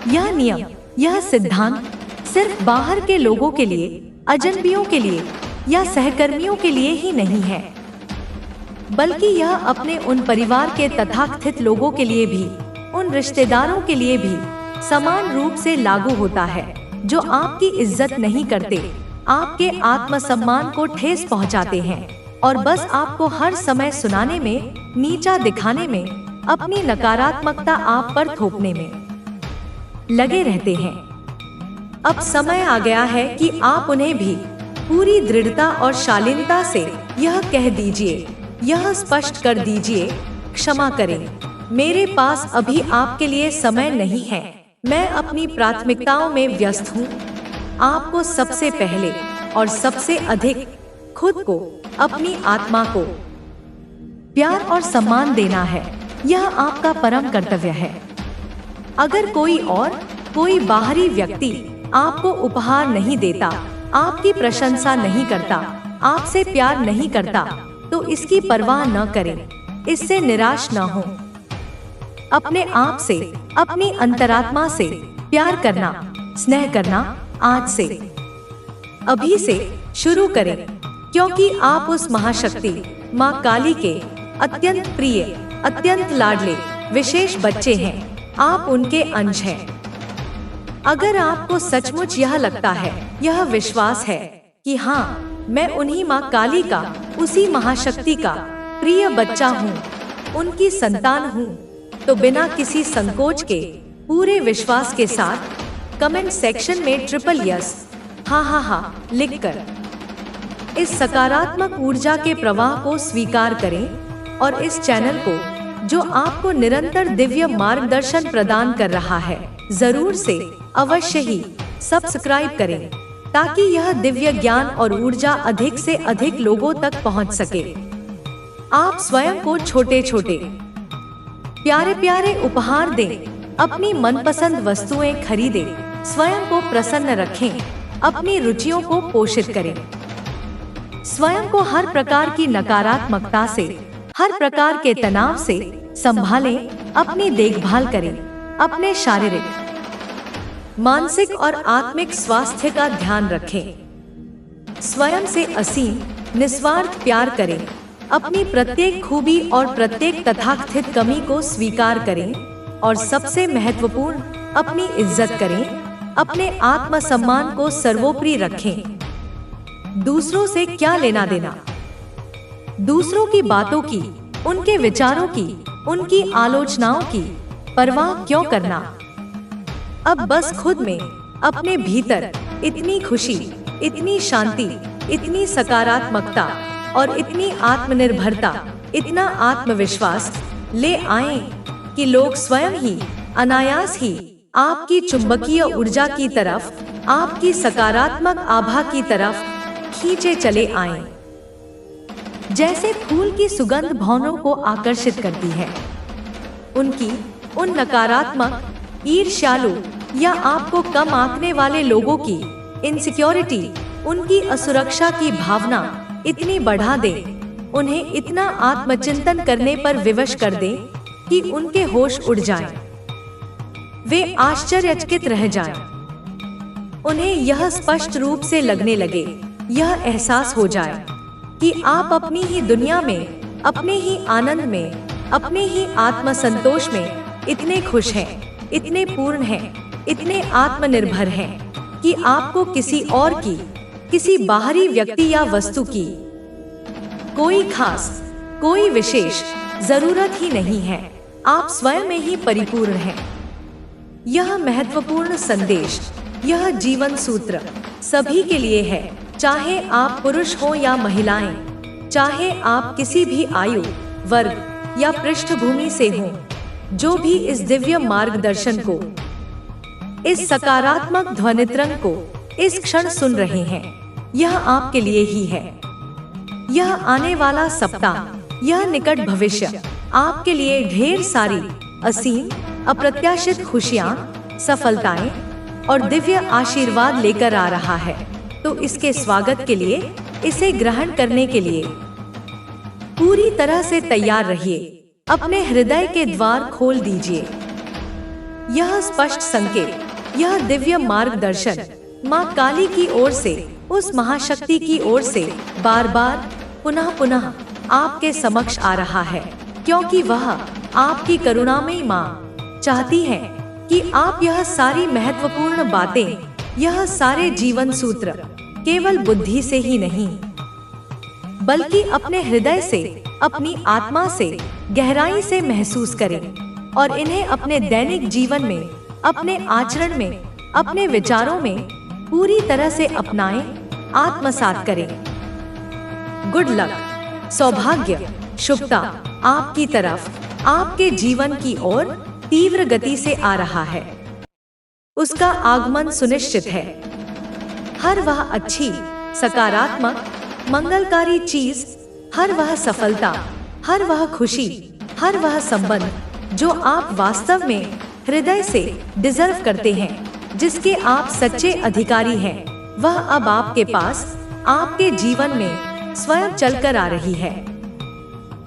यह नियम, यह सिद्धांत सिर्फ बाहर के लोगों के लिए, अजनबियों के लिए या सहकर्मियों के लिए ही नहीं है, बल्कि यह अपने उन परिवार के तथाकथित लोगों के लिए भी, उन रिश्तेदारों के लिए भी समान रूप से लागू होता है जो आपकी इज्जत नहीं करते, आपके आत्मसम्मान को ठेस पहुंचाते हैं और बस आपको हर समय सुनाने में, नीचा दिखाने में, अपनी नकारात्मकता आप पर थोपने में लगे रहते हैं। अब समय आ गया है कि आप उन्हें भी पूरी दृढ़ता और शालीनता से यह कह दीजिए, यह स्पष्ट कर दीजिए, क्षमा करें, मेरे पास अभी आपके लिए समय नहीं है, मैं अपनी प्राथमिकताओं में व्यस्त हूँ। आपको सबसे पहले और सबसे अधिक खुद को, अपनी आत्मा को प्यार और सम्मान देना है। यह आपका परम कर्तव्य है। अगर कोई बाहरी व्यक्ति आपको उपहार नहीं देता, आपकी प्रशंसा नहीं करता, आपसे प्यार नहीं करता, तो इसकी परवाह न करें, इससे निराश न हो। अपने आप से, अपनी अंतरात्मा से प्यार करना, स्नेह करना आज से, अभी से शुरू करें, क्योंकि आप उस महाशक्ति माँ काली के अत्यंत प्रिय, अत्यंत लाडले, विशेष बच्चे हैं। आप उनके अंश हैं। अगर आपको सचमुच यह लगता है, यह विश्वास है कि हाँ, मैं उन्हीं माँ काली का, उसी महाशक्ति का प्रिय बच्चा हूँ, उनकी संतान हूँ, तो बिना किसी संकोच के, पूरे विश्वास के साथ कमेंट सेक्शन में ट्रिपल यस, हाँ लिखकर इस सकारात्मक ऊर्जा के प्रवाह को स्वीकार करें और इस चैनल को, जो आपको निरंतर दिव्य मार्गदर्शन प्रदान कर रहा है, जरूर से, अवश्य ही सब्सक्राइब करें। ताकि यह दिव्य ज्ञान और ऊर्जा अधिक से अधिक लोगों तक पहुंच सके। आप स्वयं को छोटे छोटे प्यारे प्यारे उपहार दें, अपनी मनपसंद वस्तुएं खरीदें, स्वयं को प्रसन्न रखें, अपनी रुचियों को पोषित करें। स्वयं को हर प्रकार की नकारात्मकता से, हर प्रकार के तनाव से संभालें, अपनी देखभाल करें, अपने शारीरिक, मानसिक और आत्मिक स्वास्थ्य का ध्यान रखें। स्वयं से असीम निस्वार्थ प्यार करें, अपनी प्रत्येक खूबी और प्रत्येक तथाकथित कमी को स्वीकार करें और सबसे महत्वपूर्ण, अपनी इज्जत करें, अपने आत्मसम्मान को सर्वोपरि रखें। दूसरों से क्या लेना देना? दूसरों की बातों की, उनके विचारों की, उनकी आलोचनाओं की परवाह क्यों करना? अब बस खुद में, अपने भीतर इतनी खुशी, इतनी शांति, इतनी सकारात्मकता और इतनी आत्मनिर्भरता, इतना आत्मविश्वास ले आएं कि लोग स्वयं ही अनायास ही आपकी चुंबकीय ऊर्जा की तरफ, आपकी सकारात्मक आभा की तरफ खींचे चले आएं। जैसे फूल की सुगंध भौरों को आकर्षित करती है, उनकी उन नकारात्मक, ईर्ष्यालु या आपको कम आंकने वाले लोगों की इनसिक्योरिटी, उनकी असुरक्षा की भावना इतनी बढ़ा दे, उन्हें इतना आत्मचिंतन करने पर विवश कर दे कि उनके होश उड़ जाएं, वे आश्चर्यचकित रह जाएं। उन्हें यह स्पष्ट रूप से लगने लगे, यह एहसास हो जाए कि आप अपनी ही दुनिया में, अपने ही आनंद में, अपने ही आत्मसंतोष में इतने खुश हैं, इतने पूर्ण हैं, इतने आत्मनिर्भर हैं कि आपको किसी और की, किसी बाहरी व्यक्ति या वस्तु की कोई खास, कोई विशेष जरूरत ही नहीं है। आप स्वयं में ही परिपूर्ण हैं। यह महत्वपूर्ण संदेश, यह जीवन सूत्र सभी के लिए है, चाहे आप पुरुष हो या महिलाएं, चाहे आप किसी भी आयु, वर्ग या पृष्ठभूमि से हों। जो भी इस दिव्य मार्गदर्शन को, इस सकारात्मक ध्वनितरंग को इस क्षण सुन रहे हैं, यह आपके लिए ही है। यह आने वाला सप्ताह, यह निकट भविष्य आपके लिए ढेर सारी असीम, अप्रत्याशित खुशियां, सफलताएं और दिव्य आशीर्वाद लेकर आ रहा है। तो इसके स्वागत के लिए, इसे ग्रहण करने के लिए पूरी तरह से तैयार रहिए। अपने हृदय के द्वार खोल दीजिए। यह स्पष्ट संकेत, यह दिव्य मार्गदर्शन माँ काली की ओर से, उस महाशक्ति की ओर से बार बार, पुनः पुनः आपके समक्ष आ रहा है, क्योंकि वह आपकी करुणामयी माँ चाहती है कि आप यह सारी महत्वपूर्ण बातें, यह सारे जीवन सूत्र केवल बुद्धि से ही नहीं, बल्कि अपने हृदय से, अपनी आत्मा से गहराई से महसूस करें और इन्हें अपने दैनिक जीवन में, अपने आचरण में, अपने विचारों में पूरी तरह से अपनाएं, आत्मसात करें। गुड लक, सौभाग्य, शुभता आपकी तरफ, आपके जीवन की ओर तीव्र गति से आ रहा है। उसका आगमन सुनिश्चित है। हर वह अच्छी, सकारात्मक, मंगलकारी चीज, हर वह सफलता, हर वह खुशी, हर वह संबंध जो आप वास्तव में हृदय से डिजर्व करते हैं, जिसके आप सच्चे अधिकारी हैं, वह अब आपके पास, आपके जीवन में स्वयं चलकर आ रही है।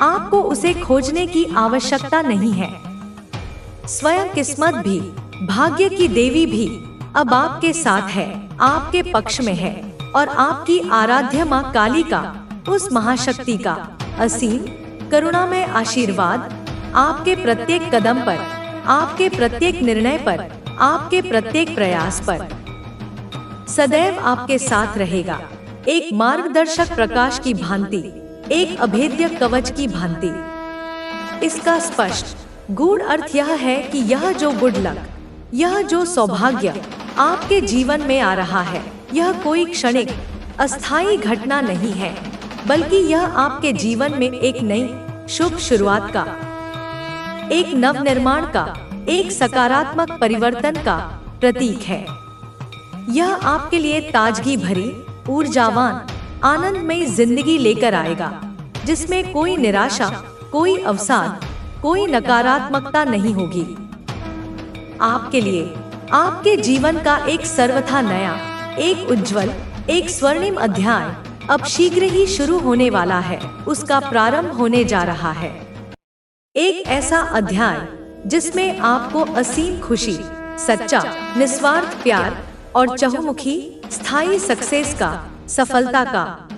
आपको उसे खोजने की आवश्यकता नहीं है। स्वयं किस्मत भी, भाग्य की देवी भी अब आपके साथ है, आपके पक्ष में है और आपकी आराध्य माँ काली का, उस महाशक्ति का असीम करुणामय आशीर्वाद आपके प्रत्येक कदम पर, आपके प्रत्येक निर्णय पर, आपके प्रत्येक प्रयास पर सदैव आपके साथ रहेगा। एक मार्गदर्शक प्रकाश की भांति, एक अभेद्य कवच की भांति। इसका स्पष्ट गूढ़ अर्थ यह है कि यह जो गुड लक, यह जो सौभाग्य आपके जीवन में आ रहा है, यह कोई क्षणिक अस्थायी घटना नहीं है, बल्कि यह आपके जीवन में एक नई शुभ शुरुआत का, एक नव निर्माण का, एक सकारात्मक परिवर्तन का प्रतीक है। यह आपके लिए ताजगी भरी, ऊर्जावान, आनंदमयी जिंदगी लेकर आएगा, जिसमें कोई निराशा, कोई अवसाद, कोई नकारात्मकता नहीं होगी। आपके लिए आपके जीवन का एक सर्वथा नया, एक उज्जवल, एक स्वर्णिम अध्याय अब शीघ्र ही शुरू होने वाला है। उसका प्रारंभ होने जा रहा है। एक ऐसा अध्याय जिसमें आपको असीम खुशी, सच्चा, निस्वार्थ प्यार और चहुमुखी स्थायी सक्सेस का, सफलता का,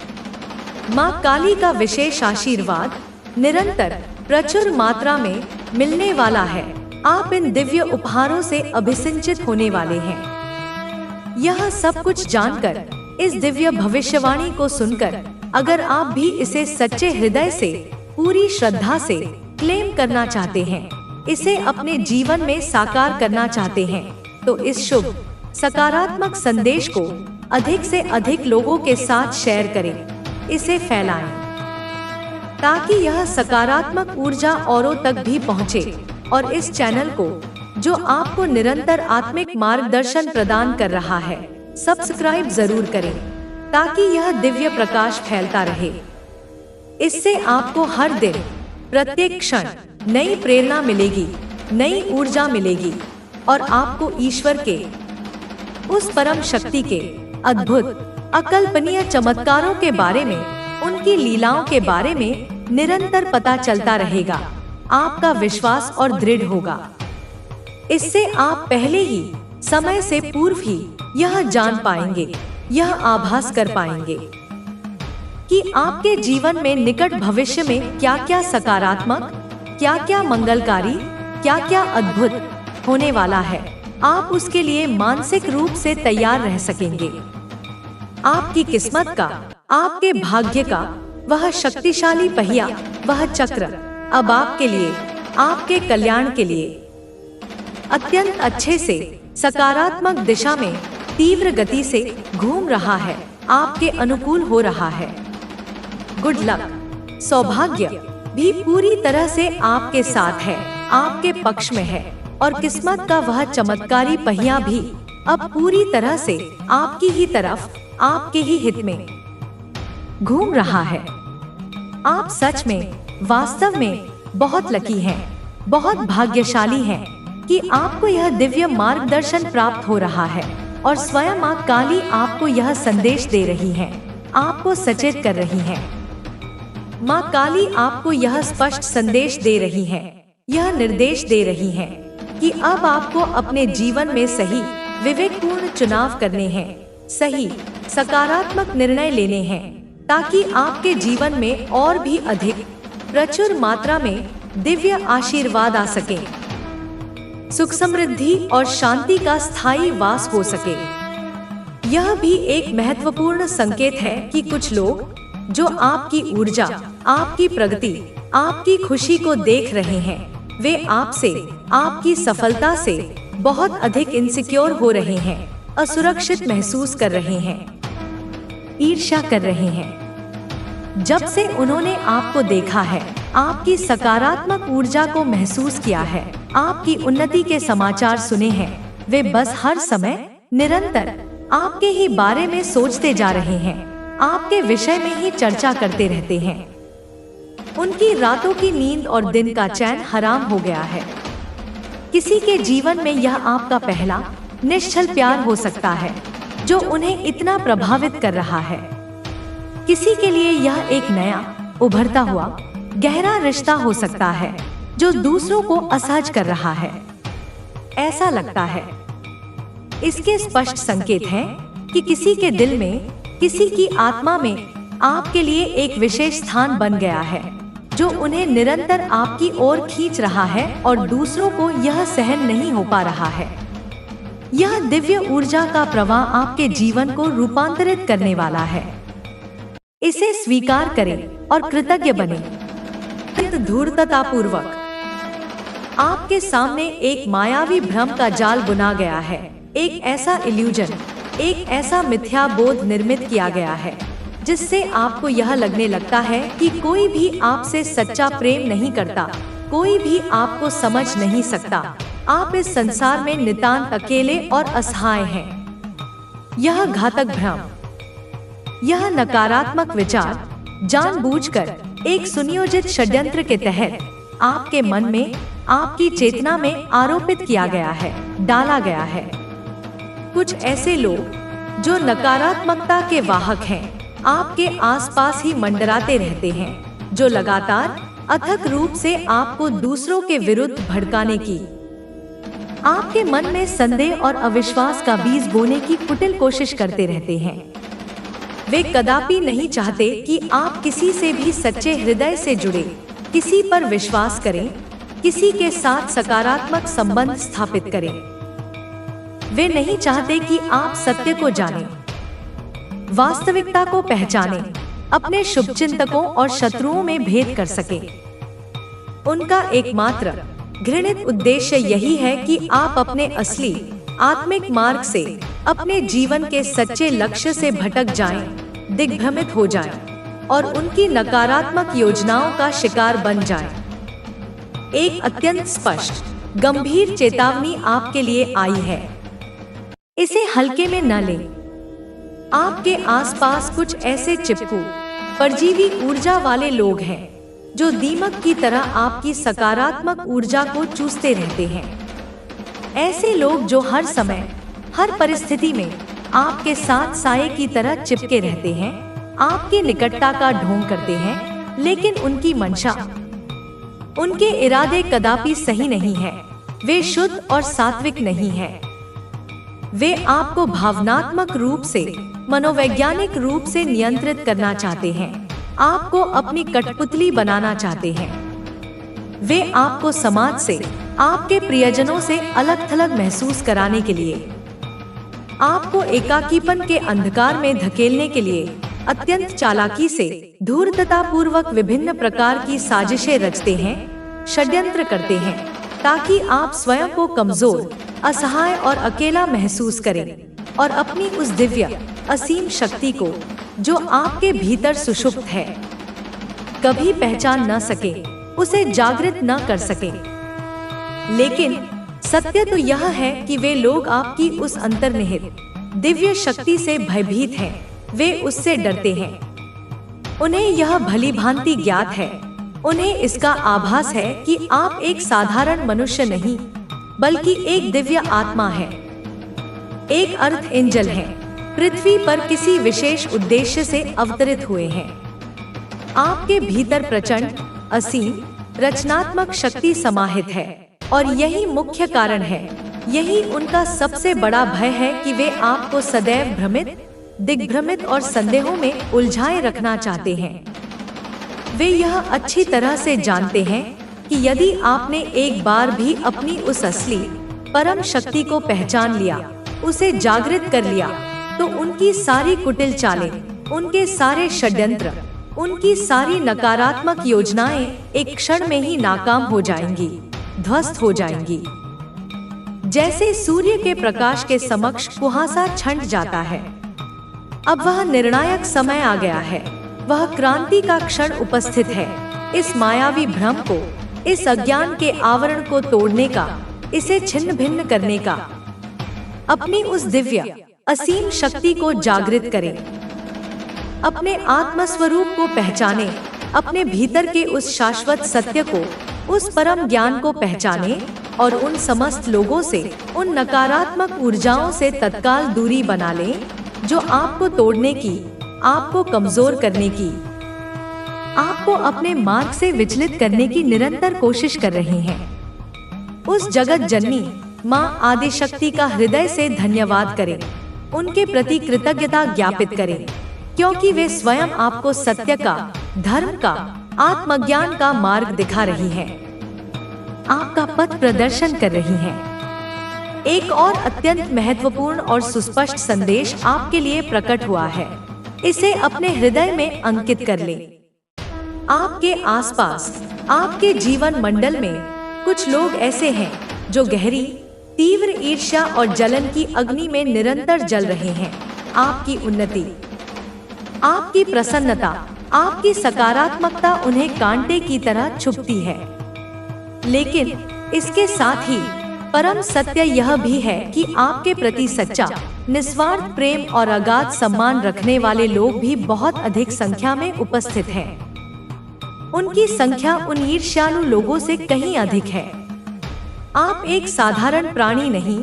माँ काली का विशेष आशीर्वाद निरंतर प्रचुर मात्रा में मिलने वाला है। आप इन दिव्य उपहारों से अभिसिंचित होने वाले हैं। यह सब कुछ जानकर, इस दिव्य भविष्यवाणी को सुनकर, अगर आप भी इसे सच्चे हृदय से, पूरी श्रद्धा से क्लेम करना चाहते हैं, इसे अपने जीवन में साकार करना चाहते हैं, तो इस शुभ सकारात्मक संदेश को अधिक से अधिक लोगों के साथ शेयर करें, इसे फैलाएं, ताकि यह सकारात्मक ऊर्जा औरों तक भी पहुंचे। और इस चैनल को, जो आपको निरंतर आत्मिक मार्गदर्शन प्रदान कर रहा है, सब्सक्राइब जरूर करें, ताकि यह दिव्य प्रकाश फैलता रहे। इससे आपको हर दिन, प्रत्येक क्षण नई प्रेरणा मिलेगी, नई ऊर्जा मिलेगी और आपको ईश्वर के उस परम शक्ति के अद्भुत, अकल्पनीय चमत्कारों के बारे में, उनकी लीलाओं के बारे में निरंतर पता चलता रहेगा। आपका विश्वास और दृढ़ होगा। इससे आप पहले ही, समय से पूर्व ही यह जान पाएंगे, यह आभास कर पाएंगे कि आपके जीवन में निकट भविष्य में क्या क्या सकारात्मक, क्या क्या मंगलकारी, क्या क्या अद्भुत होने वाला है। आप उसके लिए मानसिक रूप से तैयार रह सकेंगे। आपकी किस्मत का, आपके भाग्य का वह शक्तिशाली पहिया, वह चक्र अब आपके लिए, आपके कल्याण के लिए अत्यंत अच्छे से सकारात्मक दिशा में तीव्र गति से घूम रहा है, आपके अनुकूल हो रहा है। गुड लक, सौभाग्य भी पूरी तरह से आपके साथ है, आपके पक्ष में है और किस्मत का वह चमत्कारी पहिया भी अब पूरी तरह से आपकी ही तरफ, आपके ही हित में घूम रहा है। आप सच में, वास्तव में बहुत लकी हैं, बहुत भाग्यशाली हैं कि आपको यह दिव्य मार्गदर्शन प्राप्त हो रहा है और स्वयं माँ काली आपको यह संदेश दे रही हैं, आपको सचेत कर रही हैं। माँ काली आपको यह स्पष्ट संदेश दे रही हैं, यह निर्देश दे रही हैं कि अब आपको अपने जीवन में सही, विवेकपूर्ण चुनाव करने हैं, सही, सकारात्मक निर्णय लेने हैं, ताकि आपके जीवन में और भी अधिक, प्रचुर मात्रा में दिव्य आशीर्वाद आ सके, सुख समृद्धि और शांति का स्थायी वास हो सके। यह भी एक महत्वपूर्ण संकेत है कि कुछ लोग जो आपकी ऊर्जा, आपकी प्रगति, आपकी खुशी को देख रहे हैं, वे आपसे, आपकी सफलता से बहुत अधिक इनसिक्योर हो रहे हैं, असुरक्षित महसूस कर रहे हैं, ईर्ष्या कर रहे हैं। जब से उन्होंने आपको देखा है, आपकी सकारात्मक ऊर्जा को महसूस किया है, आपकी उन्नति के समाचार सुने हैं, वे बस हर समय निरंतर आपके ही बारे में सोचते जा रहे हैं, आपके विषय में ही चर्चा करते रहते हैं। उनकी रातों की नींद और दिन का चैन हराम हो गया है। किसी के जीवन में यह आपका पहला निश्चल प्यार हो सकता है, जो उन्हें इतना प्रभावित कर रहा है। किसी के लिए यह एक नया, उभरता हुआ, गहरा रिश्ता हो सकता है, जो दूसरों को असहज कर रहा है, ऐसा लगता है। इसके स्पष्ट संकेत हैं कि किसी के दिल में, किसी की आत्मा में आपके लिए एक विशेष स्थान बन गया है, जो उन्हें निरंतर आपकी ओर खींच रहा है और दूसरों को यह सहन नहीं हो पा रहा है। यह दिव्य ऊर्जा का प्रवाह आपके जीवन को रूपांतरित करने वाला है। इसे स्वीकार करें और कृतज्ञ बनें। धूर्ततापूर्वक आपके सामने एक मायावी भ्रम का जाल बुना गया है, एक ऐसा इल्यूजन, एक ऐसा मिथ्या बोध निर्मित किया गया है, जिससे आपको यह लगने लगता है कि कोई भी आपसे सच्चा प्रेम नहीं करता, कोई भी आपको समझ नहीं सकता, आप इस संसार में नितांत अकेले और असहाय हैं। यह घातक भ्रम, यह नकारात्मक विचार जानबूझकर एक सुनियोजित षड्यंत्र के तहत आपके मन में, आपकी चेतना में आरोपित किया गया है, डाला गया है। कुछ ऐसे लोग जो नकारात्मकता के वाहक हैं, आपके आसपास ही मंडराते रहते हैं, जो लगातार अथक रूप से आपको दूसरों के विरुद्ध भड़काने की, आपके मन में संदेह और अविश्वास का बीज बोने की कुटिल कोशिश करते रहते हैं। वे कदापि नहीं चाहते कि आप किसी से भी सच्चे हृदय से जुड़े, किसी पर विश्वास करें, किसी के साथ सकारात्मक संबंध स्थापित करें। वे नहीं चाहते कि आप सत्य को जानें, वास्तविकता को पहचानें, अपने शुभचिंतकों और शत्रुओं में भेद कर सकें। उनका एकमात्र घृणित उद्देश्य यही है कि आप अपने असली आत्मिक मार्ग से, अपने जीवन के सच्चे लक्ष्य से भटक जाएं, दिग्भ्रमित हो जाएं और उनकी नकारात्मक योजनाओं का शिकार बन जाएं। एक अत्यंत स्पष्ट, गंभीर चेतावनी आपके लिए आई है। इसे हल्के में न लें। आपके आसपास कुछ ऐसे चिपकू, परजीवी ऊर्जा वाले लोग हैं जो दीमक की तरह आपकी सकारात्मक ऊर्जा को चूसते रहते हैं। ऐसे लोग जो हर समय, हर परिस्थिति में आपके साथ साये की तरह चिपके रहते हैं, आपकी निकटता का ढोंग करते हैं, लेकिन उनकी मंशा, उनके इरादे कदापि सही नहीं है। वे शुद्ध और सात्विक नहीं है। वे आपको भावनात्मक रूप से, मनोवैज्ञानिक रूप से नियंत्रित करना चाहते हैं, आपको अपनी कठपुतली बनाना चाहते हैं। वे आपको समाज से, आपके प्रियजनों से अलग थलग महसूस कराने के लिए, आपको एकाकीपन के अंधकार में धकेलने के लिए अत्यंत चालाकी से, धूर्ततापूर्वक विभिन्न प्रकार की साजिशें रचते हैं, षड्यंत्र करते हैं, ताकि आप स्वयं को कमजोर, असहाय और अकेला महसूस करें और अपनी उस दिव्य, असीम शक्ति को जो आपके भीतर सुषुप्त है, कभी पहचान न सके, उसे जागृत न कर सके। लेकिन सत्य तो यह है कि वे लोग आपकी उस अंतर्निहित दिव्य शक्ति से भयभीत हैं। वे उससे डरते हैं। उन्हें यह भली भांति ज्ञात है, उन्हें इसका आभास है कि आप एक साधारण मनुष्य नहीं, बल्कि एक दिव्य आत्मा है, एक अर्थ एंजल है, पृथ्वी पर किसी विशेष उद्देश्य से अवतरित हुए हैं। आपके भीतर प्रचंड, असीम, रचनात्मक शक्ति समाहित है और यही मुख्य कारण है, यही उनका सबसे बड़ा भय है कि वे आपको सदैव भ्रमित, दिग्भ्रमित और संदेहों में उलझाए रखना चाहते हैं। वे यह अच्छी तरह से जानते हैं कि यदि आपने एक बार भी अपनी उस असली परम शक्ति को पहचान लिया, उसे जागृत कर लिया, तो उनकी सारी कुटिल चालें, उनके सारे षड्यंत्र, उनकी सारी नकारात्मक योजनाएं एक क्षण में ही नाकाम हो जाएंगी, ध्वस्त हो जाएंगी। जैसे सूर्य के प्रकाश के समक्ष कुहासा छंट जाता है। अब वह निर्णायक समय आ गया है, वह क्रांति का क्षण उपस्थित है। इस मायावी भ्रम को, इस अज्ञान के आवरण को तोड़ने का, इसे छिन्न भिन्न करने का। अपनी उस दिव्य, असीम शक्ति को जागृत करें, अपने आत्मस्वरूप को पहचानें, अपने भीतर के उस शाश्वत सत्य को, उस परम ज्ञान को पहचानें और उन समस्त लोगों से, उन नकारात्मक ऊर्जाओं से तत्काल दूरी बना लें जो आपको तोड़ने की, आपको कमजोर करने की, आपको अपने मार्ग से विचलित करने की निरंतर कोशिश कर रहे हैं। उस जगत जननी माँ आदिशक्ति का हृदय से धन्यवाद करें, उनके प्रति कृतज्ञता ज्ञापित करें, क्योंकि वे स्वयं आपको सत्य का, धर्म का, आत्मज्ञान का मार्ग दिखा रही हैं, आपका पथ प्रदर्शन कर रही हैं। एक और अत्यंत महत्वपूर्ण और सुस्पष्ट संदेश आपके लिए प्रकट हुआ है। इसे अपने हृदय में अंकित कर लें। आपके आसपास, आपके जीवन मंडल में कुछ लोग ऐसे हैं जो गहरी, तीव्र ईर्ष्या और जलन की अग्नि में निरंतर जल रहे हैं। आपकी उन्नति, आपकी प्रसन्नता, आपकी सकारात्मकता उन्हें कांटे की तरह छुपती है। लेकिन इसके साथ ही परम सत्य यह भी है कि आपके प्रति सच्चा, निस्वार्थ प्रेम और अगाध सम्मान रखने वाले लोग भी बहुत अधिक संख्या में उपस्थित हैं। उनकी संख्या उन ईर्ष्यालु लोगों से कहीं अधिक है। आप एक साधारण प्राणी नहीं,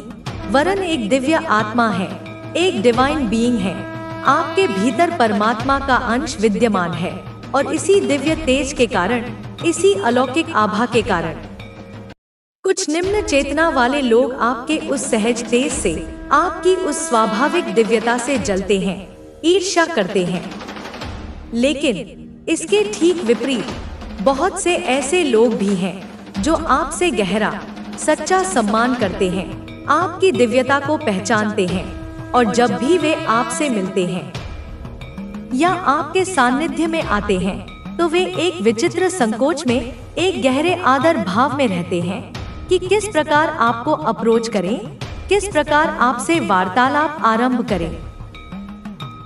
वरन एक दिव्य आत्मा है, एक डिवाइन बीइंग है। आपके भीतर परमात्मा का अंश विद्यमान है और इसी दिव्य तेज के कारण, इसी अलौकिक आभा के कारण कुछ निम्न चेतना वाले लोग आपके उस सहज तेज से, आपकी उस स्वाभाविक दिव्यता से जलते हैं, ईर्ष्या करते हैं। लेकिन इसके ठीक विपरीत बहुत से ऐसे लोग भी हैं जो आपसे गहरा, सच्चा सम्मान करते हैं, आपकी दिव्यता को पहचानते हैं और जब भी वे आपसे मिलते हैं या आपके सानिध्य में आते हैं तो वे एक विचित्र संकोच में, एक गहरे आदर भाव में रहते हैं कि किस प्रकार आपको अप्रोच करें, किस प्रकार आपसे वार्तालाप आरंभ करें।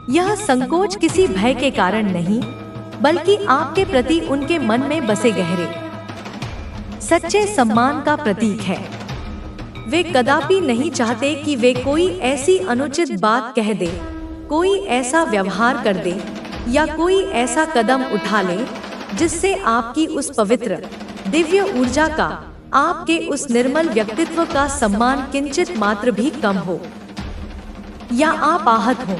यह संकोच किसी भय के कारण नहीं, बल्कि आपके प्रति उनके मन में बसे गहरे, सच्चे सम्मान का प्रतीक है। वे कदापि नहीं चाहते कि वे कोई ऐसी अनुचित बात कह दे, कोई ऐसा व्यवहार कर दे या कोई ऐसा कदम उठा ले जिससे आपकी उस पवित्र, दिव्य ऊर्जा का, आपके उस निर्मल व्यक्तित्व का सम्मान किंचित मात्र भी कम हो या आप आहत हो।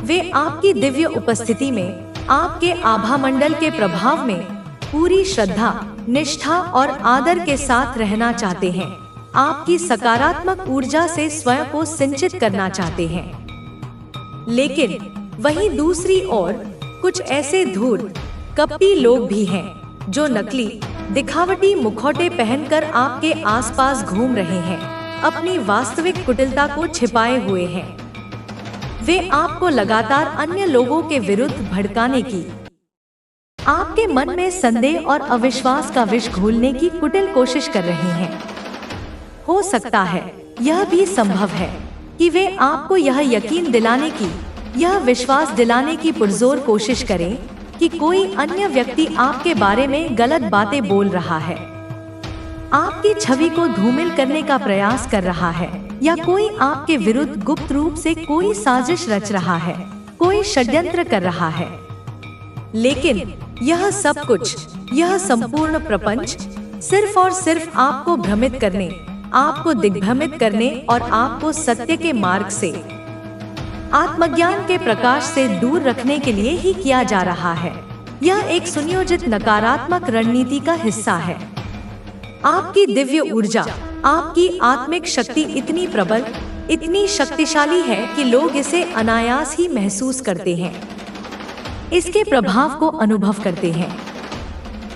वे आपकी दिव्य उपस्थिति में, आपके आभा मंडल के प्रभाव में पूरी श्रद्धा, निष्ठा और आदर के साथ रहना चाहते हैं, आपकी सकारात्मक ऊर्जा से स्वयं को सिंचित करना चाहते हैं। लेकिन वहीं दूसरी ओर कुछ ऐसे धूर्त, कपटी लोग भी हैं जो नकली, दिखावटी मुखौटे पहनकर आपके आसपास घूम रहे हैं, अपनी वास्तविक कुटिलता को छिपाए हुए हैं। वे आपको लगातार अन्य लोगों के विरुद्ध भड़काने की, आपके मन में संदेह और अविश्वास का विष घोलने की कुटिल कोशिश कर रहे हैं। हो सकता है यह भी संभव है कि वे आपको यह यकीन दिलाने की, यह विश्वास दिलाने की पुरजोर कोशिश करें कि कोई अन्य व्यक्ति आपके बारे में गलत बातें बोल रहा है, आपकी छवि को धूमिल करने का प्रयास कर रहा है, या कोई आपके विरुद्ध गुप्त रूप से कोई साजिश रच रहा है, कोई षड्यंत्र कर रहा है। लेकिन यह सब कुछ, यह संपूर्ण प्रपंच सिर्फ और सिर्फ आपको भ्रमित करने, आपको दिग्भ्रमित करने और आपको सत्य के मार्ग से, आत्मज्ञान के प्रकाश से दूर रखने के लिए ही किया जा रहा है। यह एक सुनियोजित नकारात्मक रणनीति का हिस्सा है। आपकी दिव्य ऊर्जा, आपकी आत्मिक शक्ति इतनी प्रबल, इतनी शक्तिशाली है कि लोग इसे अनायास ही महसूस करते हैं, इसके प्रभाव को अनुभव करते हैं।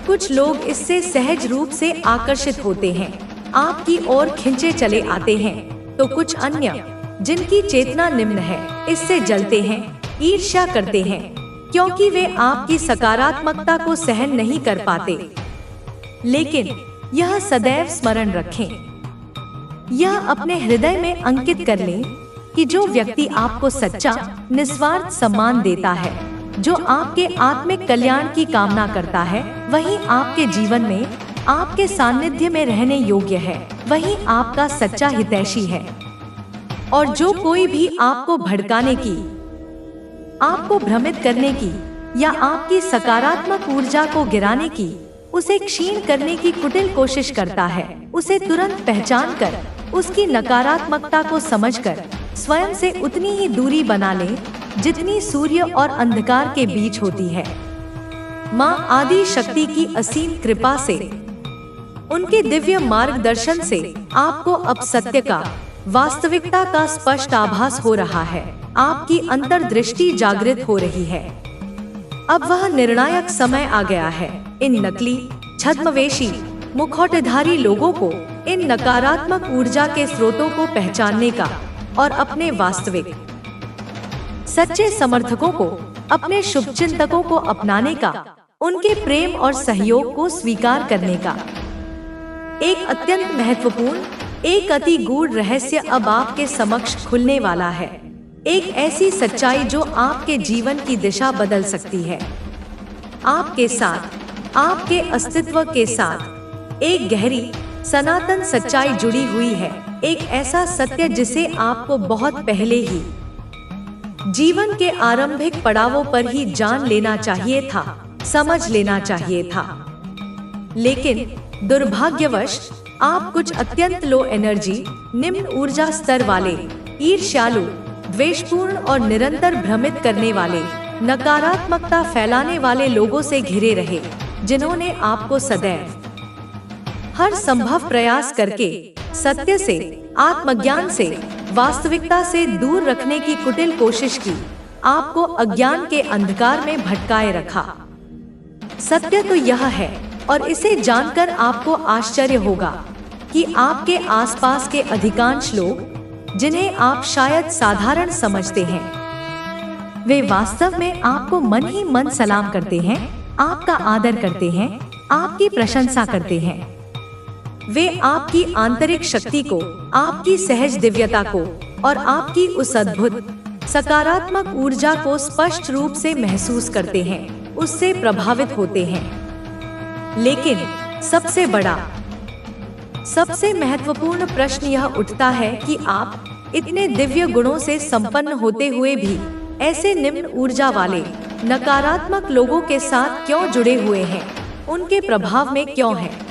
कुछ लोग इससे सहज रूप से आकर्षित होते हैं, आपकी ओर खिंचे चले आते हैं, तो कुछ अन्य जिनकी चेतना निम्न है, इससे जलते हैं, ईर्ष्या करते हैं, क्योंकि वे आपकी सकारात्मकता को सहन नहीं कर पाते। लेकिन यह सदैव स्मरण रखें, यह अपने हृदय में अंकित कर लें कि जो व्यक्ति आपको सच्चा, निस्वार्थ सम्मान देता है, जो आपके आत्मिक कल्याण की कामना करता है, वही आपके जीवन में, आपके सानिध्य में रहने योग्य है, वही आपका सच्चा हितैषी है। और जो कोई भी आपको भड़काने की, आपको भ्रमित करने की या आपकी सकारात्मक ऊर्जा को गिराने की, उसे क्षीण करने की कुटिल कोशिश करता है, उसे तुरंत पहचान कर, उसकी नकारात्मकता को समझकर स्वयं से उतनी ही दूरी बना ले जितनी सूर्य और अंधकार के बीच होती है। माँ आदि शक्ति की असीम कृपा से, उनके दिव्य मार्गदर्शन से आपको अब सत्य का, वास्तविकता का स्पष्ट आभास हो रहा है, आपकी अंतर्दृष्टि जागृत हो रही है। अब वह निर्णायक समय आ गया है इन नकली, छद्मवेशी, मुखौटेधारी लोगों को, इन नकारात्मक ऊर्जा के स्रोतों को पहचानने का और अपने वास्तविक, सच्चे समर्थकों को, अपने शुभचिंतकों को अपनाने का, उनके प्रेम और सहयोग को स्वीकार करने का। एक अत्यंत महत्वपूर्ण, एक अति गूढ़ रहस्य अब आपके समक्ष खुलने वाला है। एक ऐसी सच्चाई जो आपके जीवन की दिशा बदल सकती है। आपके साथ, आपके अस्तित्व के साथ एक गहरी, सनातन सच्चाई जुड़ी हुई है एक ऐसा सत्य जिसे आपको बहुत पहले ही जीवन के आरंभिक पड़ावों पर ही जान लेना चाहिए था, समझ लेना चाहिए था। लेकिन दुर्भाग्यवश आप कुछ अत्यंत लो एनर्जी, निम्न ऊर्जा स्तर वाले, ईर्ष्यालु, द्वेषपूर्ण और निरंतर भ्रमित करने वाले, नकारात्मकता फैलाने वाले लोगों से घिरे रहे, जिन्होंने आपको सदैव हर संभव प्रयास करके सत्य से, आत्मज्ञान से, वास्तविकता से दूर रखने की कुटिल कोशिश की, आपको अज्ञान के अंधकार में भटकाए रखा। सत्य तो यह है, और इसे जानकर आपको आश्चर्य होगा कि आपके आसपास के अधिकांश लोग, जिन्हें आप शायद साधारण समझते हैं, वे वास्तव में आपको मन ही मन सलाम करते हैं, आपका आदर करते हैं, आपकी प्रशंसा करते हैं। वे आपकी आंतरिक शक्ति को, आपकी सहज दिव्यता को और आपकी उस अद्भुत सकारात्मक ऊर्जा को स्पष्ट रूप से महसूस करते हैं, उससे प्रभावित होते हैं। लेकिन सबसे बड़ा, सबसे महत्वपूर्ण प्रश्न यह उठता है कि आप इतने दिव्य गुणों से संपन्न होते हुए भी ऐसे निम्न ऊर्जा वाले, नकारात्मक लोगों के साथ क्यों जुड़े हुए हैं, उनके प्रभाव में क्यों हैं?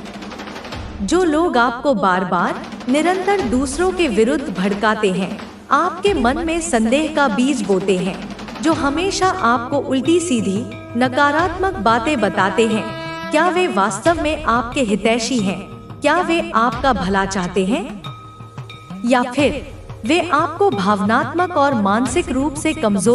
जो लोग आपको बार बार निरंतर दूसरों के विरुद्ध भड़काते हैं, आपके मन में संदेह का बीज बोते हैं, जो हमेशा आपको उल्टी सीधी नकारात्मक बातें बताते हैं, क्या वे वास्तव में आपके हितैषी हैं? क्या वे आपका भला चाहते हैं? या फिर वे आपको भावनात्मक और मानसिक रूप से कमजोर